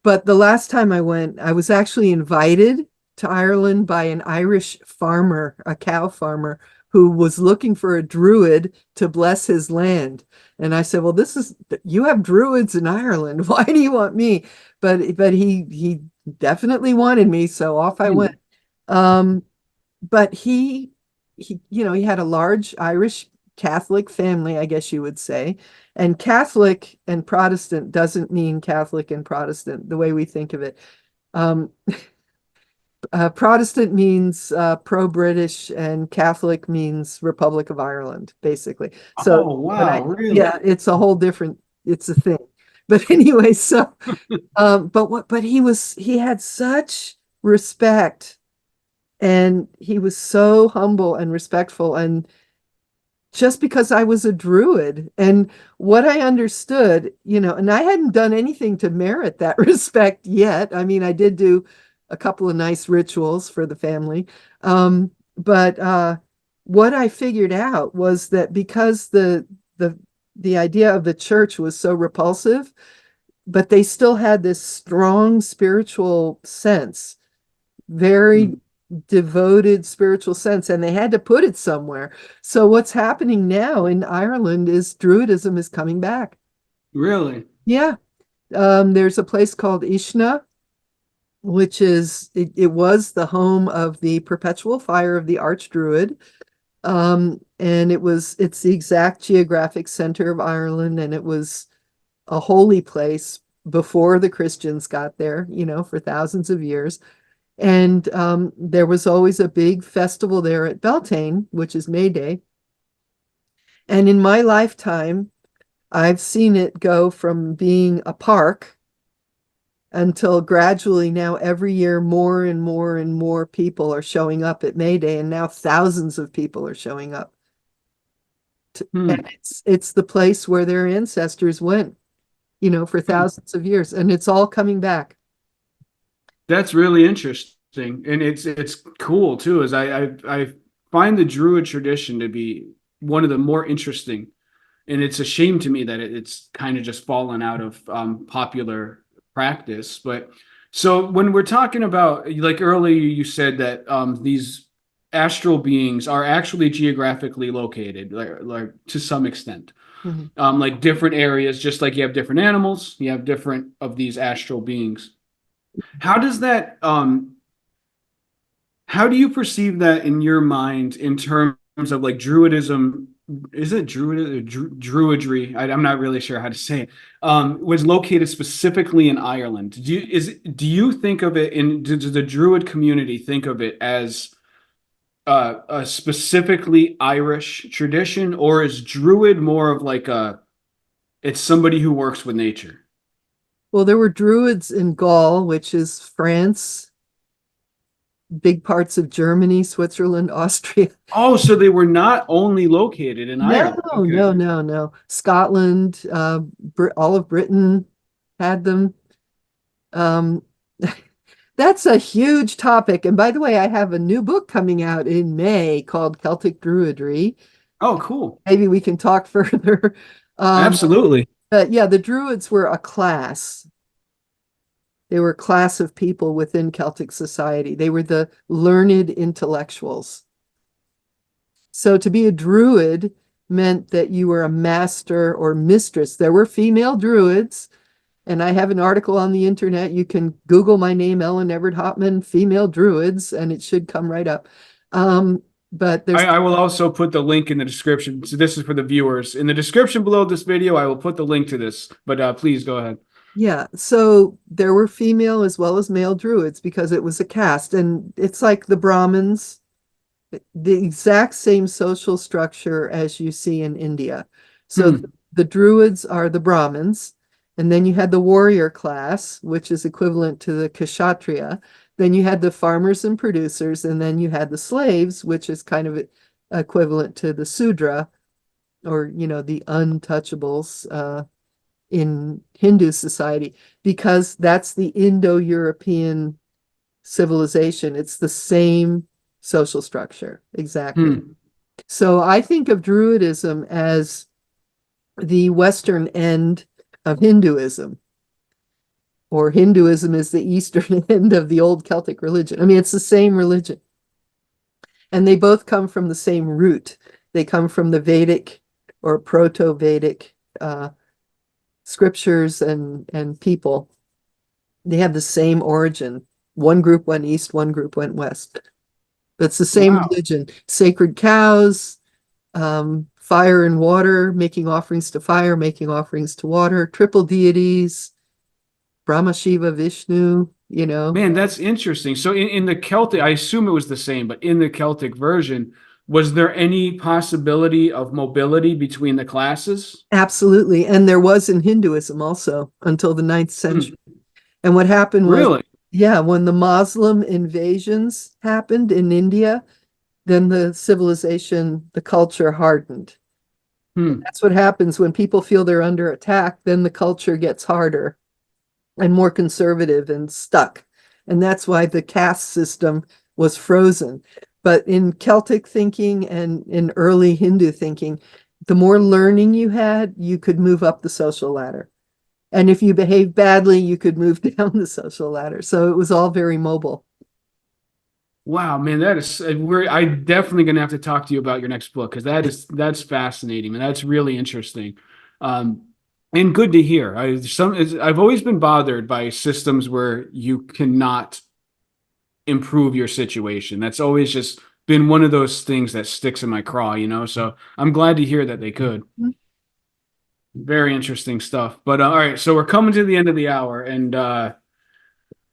But the last time I went, I was actually invited to Ireland by an Irish farmer, a cow farmer, who was looking for a druid to bless his land. And I said, "Well, you have druids in Ireland. Why do you want me?" But he definitely wanted me, so off I went. Hmm. Um, but he had a large Irish Catholic family, I guess you would say. And Catholic and Protestant doesn't mean Catholic and Protestant the way we think of it. Um, Protestant means pro-British, and Catholic means Republic of Ireland, basically. So Oh when wow, yeah, really? it's a whole different, it's a thing. But anyway, but he had such respect, and he was so humble and respectful, and just because I was a druid and what I understood, and I hadn't done anything to merit that respect yet. I mean, I did do a couple of nice rituals for the family. But what I figured out was that because the the idea of the church was so repulsive, but they still had this strong spiritual sense, very Hmm. devoted spiritual sense, and they had to put it somewhere. So what's happening now in Ireland is Druidism is coming back. Really? Yeah. There's a place called Ishna, which it was the home of the perpetual fire of the Archdruid. And it's the exact geographic center of Ireland, and it was a holy place before the Christians got there, for thousands of years. And there was always a big festival there at Beltane, which is May Day. And in my lifetime, I've seen it go from being a park until gradually now every year more and more and more people are showing up at May Day, and now thousands of people are showing up. And Hmm. it's the place where their ancestors went, for Hmm. thousands of years, and it's all coming back. That's really interesting, and it's cool too. As I find the Druid tradition to be one of the more interesting. and it's a shame to me that it's kind of just fallen out of popular practice. But so when we're talking about, like earlier, you said that these astral beings are actually geographically located, like to some extent, Mhm. like different areas, just like you have different animals, you have different of these astral beings. How does that how do you perceive that in your mind in terms of like Druidism? Is it Druidry? I'm not really sure how to say it. Was located specifically in Ireland. Do you think of it in does the Druid community think of it as a specifically Irish tradition, or is Druid more of like a it's somebody who works with nature? Well, there were Druids in Gaul, which is France, big parts of Germany, Switzerland, Austria. Oh, so they were not only located in No, Ireland. Okay. no, no, no. Scotland, all of Britain had them. Um, that's a huge topic. And by the way, I have a new book coming out in May called Celtic Druidry. Oh, cool. Maybe we can talk further. Um, Absolutely. but yeah, the Druids were a class. They were a class of people within Celtic society. They were the learned intellectuals. So to be a Druid meant that you were a master or mistress. There were female Druids, and I have an article on the internet. You can Google my name, Ellen Everett Hopman, female Druids, and it should come right up. But there's I will also put the link in the description. So this is for the viewers. In the description below this video, I will put the link to this. But please go ahead. Yeah, so there were female as well as male Druids because it was a caste, and it's like the Brahmins, the exact same social structure as you see in India. So Hmm. the Druids are the Brahmins, and then you had the warrior class, which is equivalent to the Kshatriya. Then you had the farmers and producers, and then you had the slaves, which is kind of equivalent to the Sudra, or the untouchables in Hindu society, because that's the Indo-European civilization. It's the same social structure, exactly. Hmm. So I think of Druidism as the Western end of Hinduism, or Hinduism is the Eastern end of the old Celtic religion. I mean, it's the same religion. And they both come from the same root. They come from the Vedic or Proto-Vedic scriptures and people. They have the same origin. One group went east, one group went west. But it's the same Wow. religion. Sacred cows, fire and water, making offerings to fire, making offerings to water, triple deities, Brahma, Shiva, Vishnu, Man, that's interesting. So in the Celtic, I assume it was the same, but in the Celtic version, was there any possibility of mobility between the classes? Absolutely. And there was in Hinduism also until the 9th Hmm. century. And what happened was, Really? yeah, when the Muslim invasions happened in India, then the civilization, the culture hardened. Hmm. That's what happens when people feel they're under attack, then the culture gets harder and more conservative and stuck. And that's why the caste system was frozen. But in Celtic thinking and in early Hindu thinking, the more learning you had, you could move up the social ladder. And if you behaved badly, you could move down the social ladder. So it was all very mobile. Wow, man, that is I definitely gonna have to talk to you about your next book because that's fascinating and that's really interesting. Um, and good to hear. I've always been bothered by systems where you cannot improve your situation. That's always just been one of those things that sticks in my craw. So I'm glad to hear that they could. Very interesting stuff. But all right, so we're coming to the end of the hour, and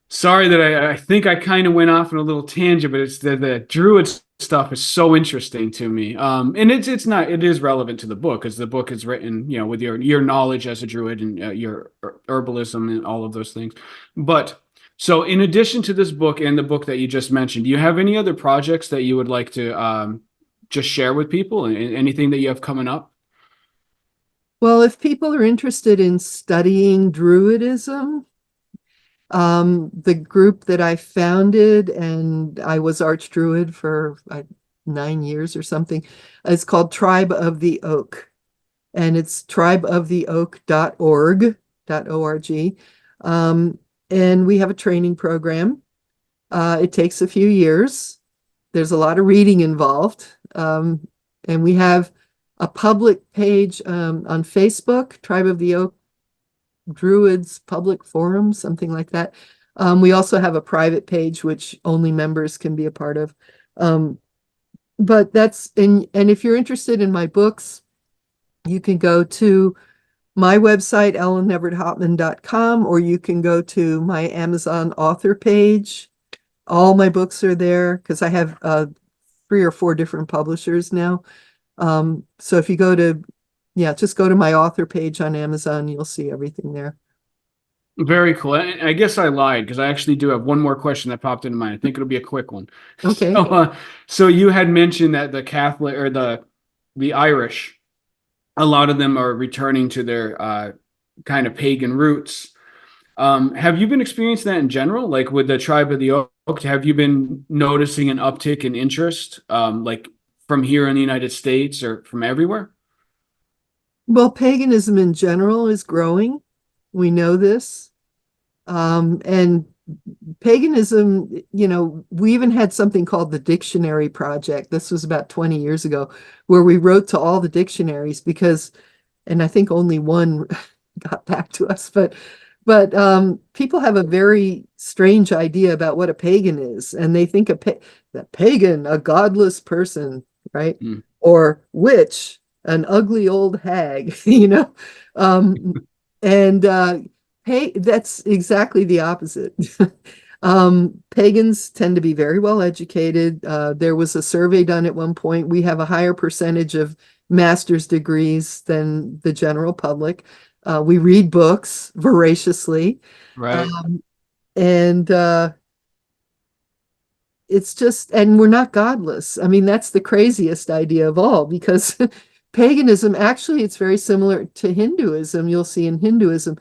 sorry that I think I kind of went off on a little tangent, but it's the Druid stuff is so interesting to me. And it is relevant to the book because the book is written, with your knowledge as a Druid and your herbalism and all of those things. But so in addition to this book and the book that you just mentioned, do you have any other projects that you would like to just share with people and anything that you have coming up? Well, if people are interested in studying Druidism, the group that I founded, and I was Archdruid for 9 years or something, is called Tribe of the Oak. and it's tribeoftheoak.org, .org. And we have a training program. It takes a few years. There's a lot of reading involved. And we have a public page on Facebook, Tribe of the Oak Druids Public Forum, something like that. We also have a private page which only members can be a part of. But that's and if you're interested in my books, you can go to my website, ellenevertthopman.com, or you can go to my Amazon author page. All my books are there because I have 3 or 4 different publishers now. So if you go to, just go to my author page on Amazon, you'll see everything there. Very cool. I guess I lied because I actually do have one more question that popped into mind. I think it'll be a quick one. Okay. So you had mentioned that the Catholic or the Irish, a lot of them are returning to their kind of pagan roots. Have you been experiencing that in general? Like with the Tribe of the Oak, have you been noticing an uptick in interest, like from here in the United States or from everywhere? Well, paganism in general is growing. We know this. And paganism, we even had something called the Dictionary Project. This was about 20 years ago, where we wrote to all the dictionaries and I think only one got back to us, but people have a very strange idea about what a pagan is, and they think that pagan, a godless person, right? Mm. Or witch, an ugly old hag, and hey, that's exactly the opposite. Pagans tend to be very well educated. There was a survey done at one point. We have a higher percentage of master's degrees than the general public. We read books voraciously. Right. And it's just, and we're not godless. I mean, that's the craziest idea of all, because paganism, actually, it's very similar to Hinduism. You'll see in Hinduism,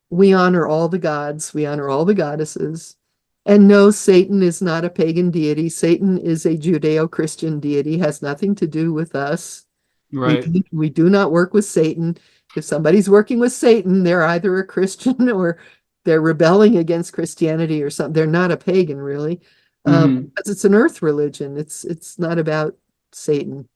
we honor all the gods, we honor all the goddesses. And no, Satan is not a pagan deity. Satan is a Judeo-Christian deity, has nothing to do with us. Right. We do not work with Satan. If somebody's working with Satan, they're either a Christian or they're rebelling against Christianity or something. They're not a pagan, really, because it's an earth religion. It's not about Satan.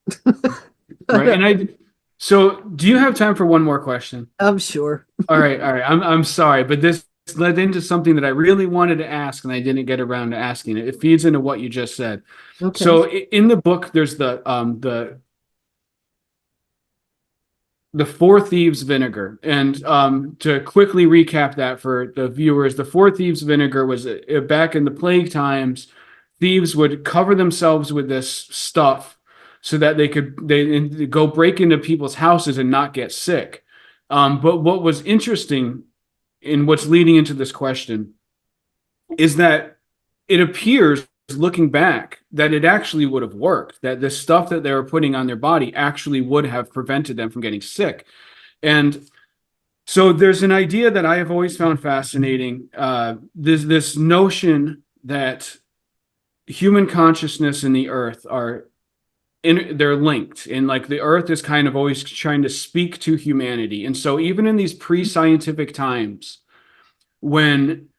Right. So do you have time for one more question? I'm sure. All right. I'm sorry, but this led into something that I really wanted to ask and I didn't get around to asking it. It feeds into what you just said. Okay. So in the book, there's the Four Thieves vinegar. And to quickly recap that for the viewers, the Four Thieves vinegar was back in the plague times. Thieves would cover themselves with this stuff so that they go break into people's houses and not get sick. But what was interesting in what's leading into this question is that it appears, looking back, that it actually would have worked, that the stuff that they were putting on their body actually would have prevented them from getting sick. And so there's an idea that I have always found fascinating, this notion that human consciousness and the earth they're linked, and like the earth is kind of always trying to speak to humanity. And so even in these pre-scientific times, when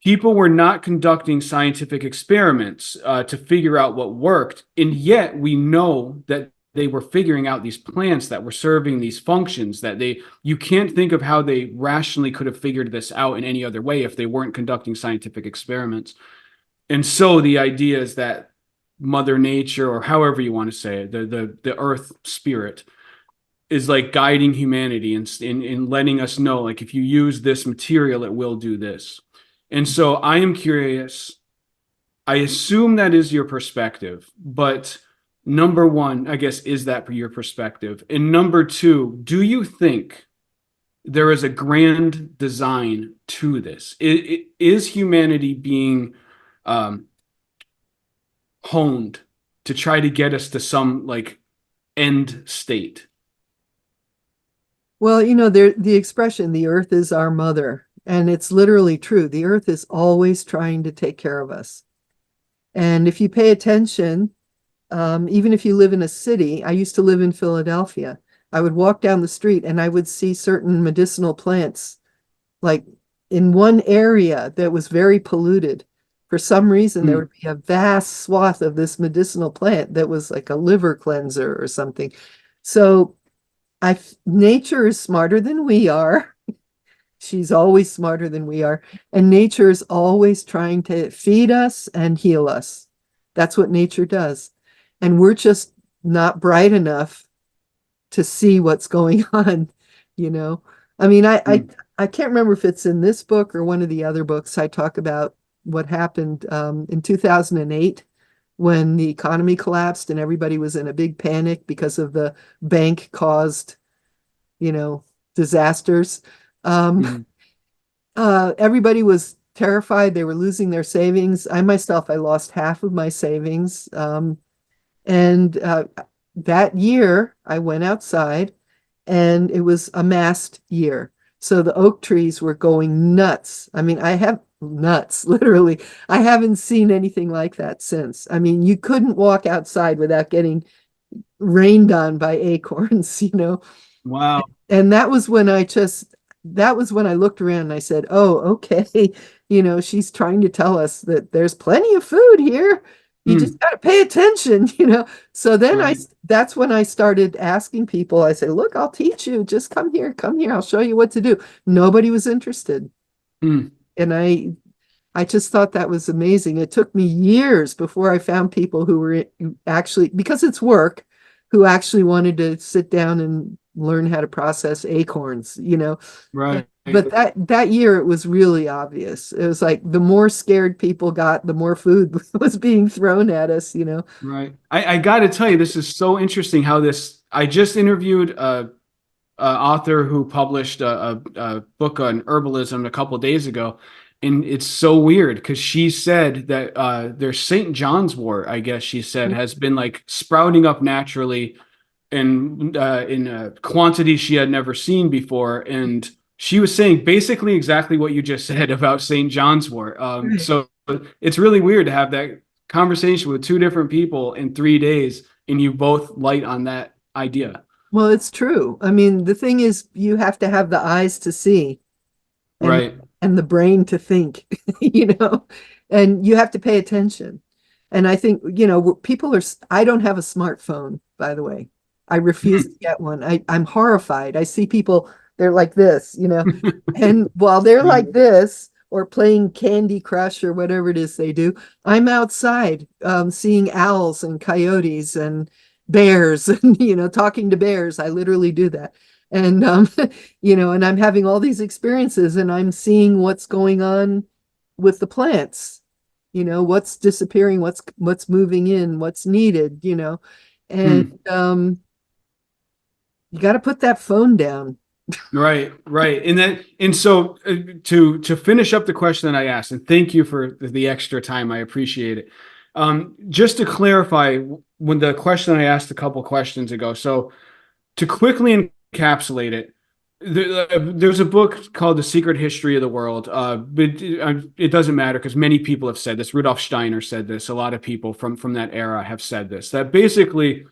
people were not conducting scientific experiments to figure out what worked, and yet we know that they were figuring out these plants that were serving these functions that you can't think of how they rationally could have figured this out in any other way if they weren't conducting scientific experiments. And so the idea is that Mother Nature, or however you want to say it, the earth spirit, is like guiding humanity and letting us know, like, if you use this material, it will do this. And so I am curious. I assume that is your perspective, but number one, I guess, is that your perspective? And number two, do you think there is a grand design to this? Is humanity being honed to try to get us to some like end state? Well, the expression, the earth is our mother, and it's literally true. The earth is always trying to take care of us. And if you pay attention, even if you live in a city, I used to live in Philadelphia. I would walk down the street and I would see certain medicinal plants, like in one area that was very polluted. For some reason, there Mm, would be a vast swath of this medicinal plant that was like a liver cleanser or something. So nature is smarter than we are. She's always smarter than we are. And nature is always trying to feed us and heal us. That's what nature does. And we're just not bright enough to see what's going on, you know. I mean, mm, I can't remember if it's in this book or one of the other books. I talk about what happened in 2008 when the economy collapsed and everybody was in a big panic because of the bank caused, you know, disasters. Um, mm, Everybody was terrified. They were losing their savings. I myself, I lost half of my savings. And that year, I went outside and it was a massed year. So the oak trees were going nuts. I mean, I have nuts, literally. I haven't seen anything like that since. I mean, you couldn't walk outside without getting rained on by acorns, you know. wow. And that was when I looked around and I said, oh, okay, she's trying to tell us that there's plenty of food here. You Mm, just got to pay attention, you know. So then right. that's when I started asking people. I say, look, I'll teach you. Just come here. I'll show you what to do. Nobody was interested. Mm, And I just thought that was amazing. It took me years before I found people who actually, because it's work, who actually wanted to sit down and learn how to process acorns, you know. right. But that year it was really obvious. It was like the more scared people got, the more food was being thrown at us, you know. Right. I got to tell you, this is so interesting how this. I just interviewed author who published a book on herbalism a couple days ago, and it's so weird because she said that their St. John's wort, I guess she said, has been like sprouting up naturally in a quantity she had never seen before, and she was saying basically exactly what you just said about St. John's wort. Right. So it's really weird to have that conversation with two different people in 3 days, and you both light on that idea. Well, it's true. I mean, the thing is you have to have the eyes to see and Right. the brain to think, you know, and you have to pay attention. And I think, people I don't have a smartphone, by the way. I refuse to get one. I'm horrified. I see people, they're like this, you know, and while they're like this or playing Candy Crush or whatever it is they do, I'm outside seeing owls and coyotes and bears and, talking to bears. I literally do that. And, and I'm having all these experiences and I'm seeing what's going on with the plants, what's disappearing, what's moving in, what's needed, and Hmm. you got to put that phone down. Right, right. And so to finish up the question that I asked, and thank you for the extra time, I appreciate it. Just to clarify, when the question I asked a couple questions ago, so to quickly encapsulate it, there's a book called The Secret History of the World. But it doesn't matter because many people have said this. Rudolf Steiner said this. A lot of people from that era have said this. That basically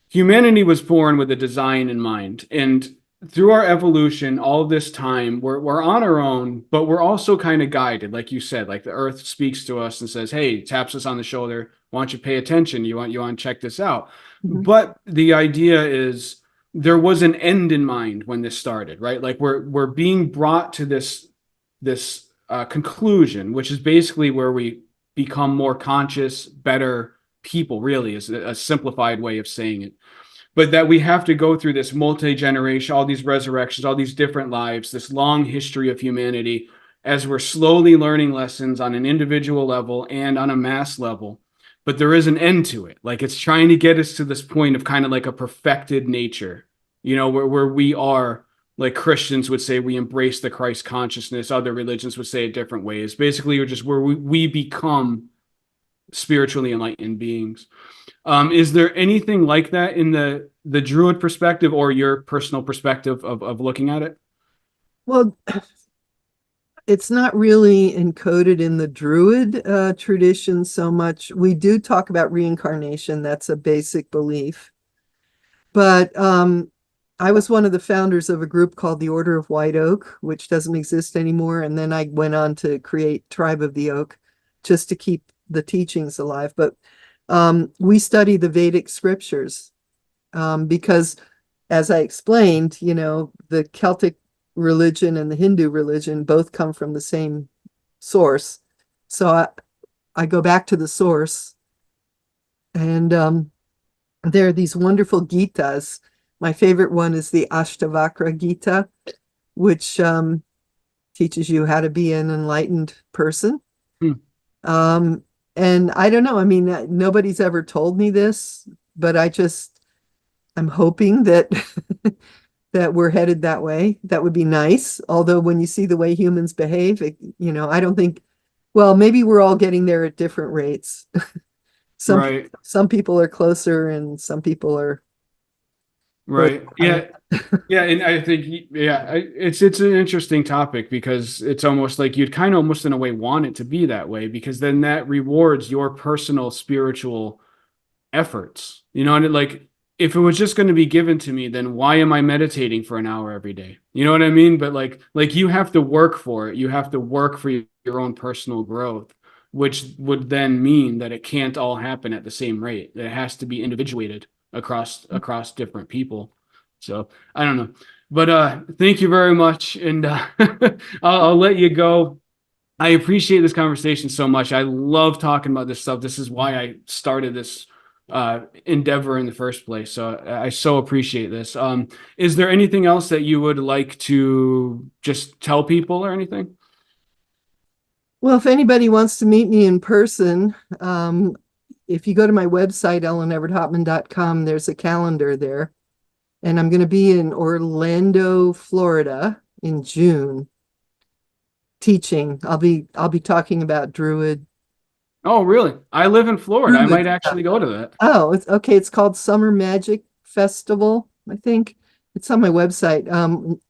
humanity was born with a design in mind, and through our evolution, all this time, we're on our own, but we're also kind of guided, like you said. Like the Earth speaks to us and says, "Hey," taps us on the shoulder. Why don't you pay attention? You want to check this out. Mhm. But the idea is there was an end in mind when this started, right? Like we're being brought to this conclusion, which is basically where we become more conscious, better people. Really, is a simplified way of saying it, but that we have to go through this multi-generation, all these resurrections, all these different lives, this long history of humanity, as we're slowly learning lessons on an individual level and on a mass level. But there is an end to it. Like it's trying to get us to this point of kind of like a perfected nature, where we are, like Christians would say, we embrace the Christ consciousness. Other religions would say it different ways. Basically, we're just where we become spiritually enlightened beings. Is there anything like that in the Druid perspective or your personal perspective of looking at it? Well, it's not really encoded in the Druid tradition so much. We do talk about reincarnation. That's a basic belief. But I was one of the founders of a group called the Order of White Oak, which doesn't exist anymore. And then I went on to create Tribe of the Oak just to keep the teachings alive. But we study the Vedic scriptures because, as I explained, the Celtic religion and the Hindu religion both come from the same source. So I go back to the source, and there are these wonderful Gitas. My favorite one is the Ashtavakra Gita, which teaches you how to be an enlightened person. Hmm. And I don't know. I mean, nobody's ever told me this, but I'm hoping that that we're headed that way. That would be nice. Although when you see the way humans behave, I don't think, well, maybe we're all getting there at different rates. Some Right. some people are closer and some people are further Right. behind. Yeah. Yeah, and I think it's an interesting topic because it's almost like you'd kind of almost in a way want it to be that way because then that rewards your personal spiritual efforts. And like if it was just going to be given to me, then why am I meditating for an hour every day? You know what I mean? But like you have to work for it. You have to work for your own personal growth, which would then mean that it can't all happen at the same rate. It has to be individuated across different people. So I don't know. But thank you very much. And I'll let you go. I appreciate this conversation so much. I love talking about this stuff. This is why I started this endeavor in the first place. So I so appreciate this. Is there anything else that you would like to just tell people or anything? Well, if anybody wants to meet me in person, if you go to my website, ellenevertthopman.com, there's a calendar there. And I'm going to be in Orlando, Florida in June teaching. I'll be talking about Druid. Oh, really? I live in Florida. I might Druid. actually go to that. Oh, it's okay. It's called Summer Magic Festival, I think. It's on my website.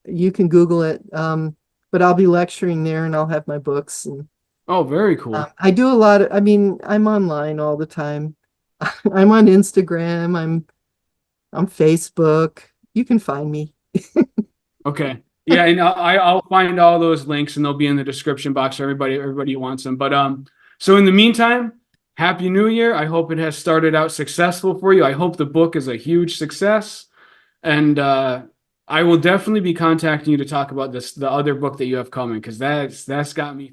You can Google it. But I'll be lecturing there and I'll have my books and Oh, very cool. I do a lot I mean, I'm online all the time. I'm on Instagram, I'm on Facebook. You can find me. Okay. Yeah, and I'll find all those links and they'll be in the description box for everybody who wants them. But so in the meantime, Happy New Year. I hope it has started out successful for you. I hope the book is a huge success. And I will definitely be contacting you to talk about the other book that you have coming because that's got me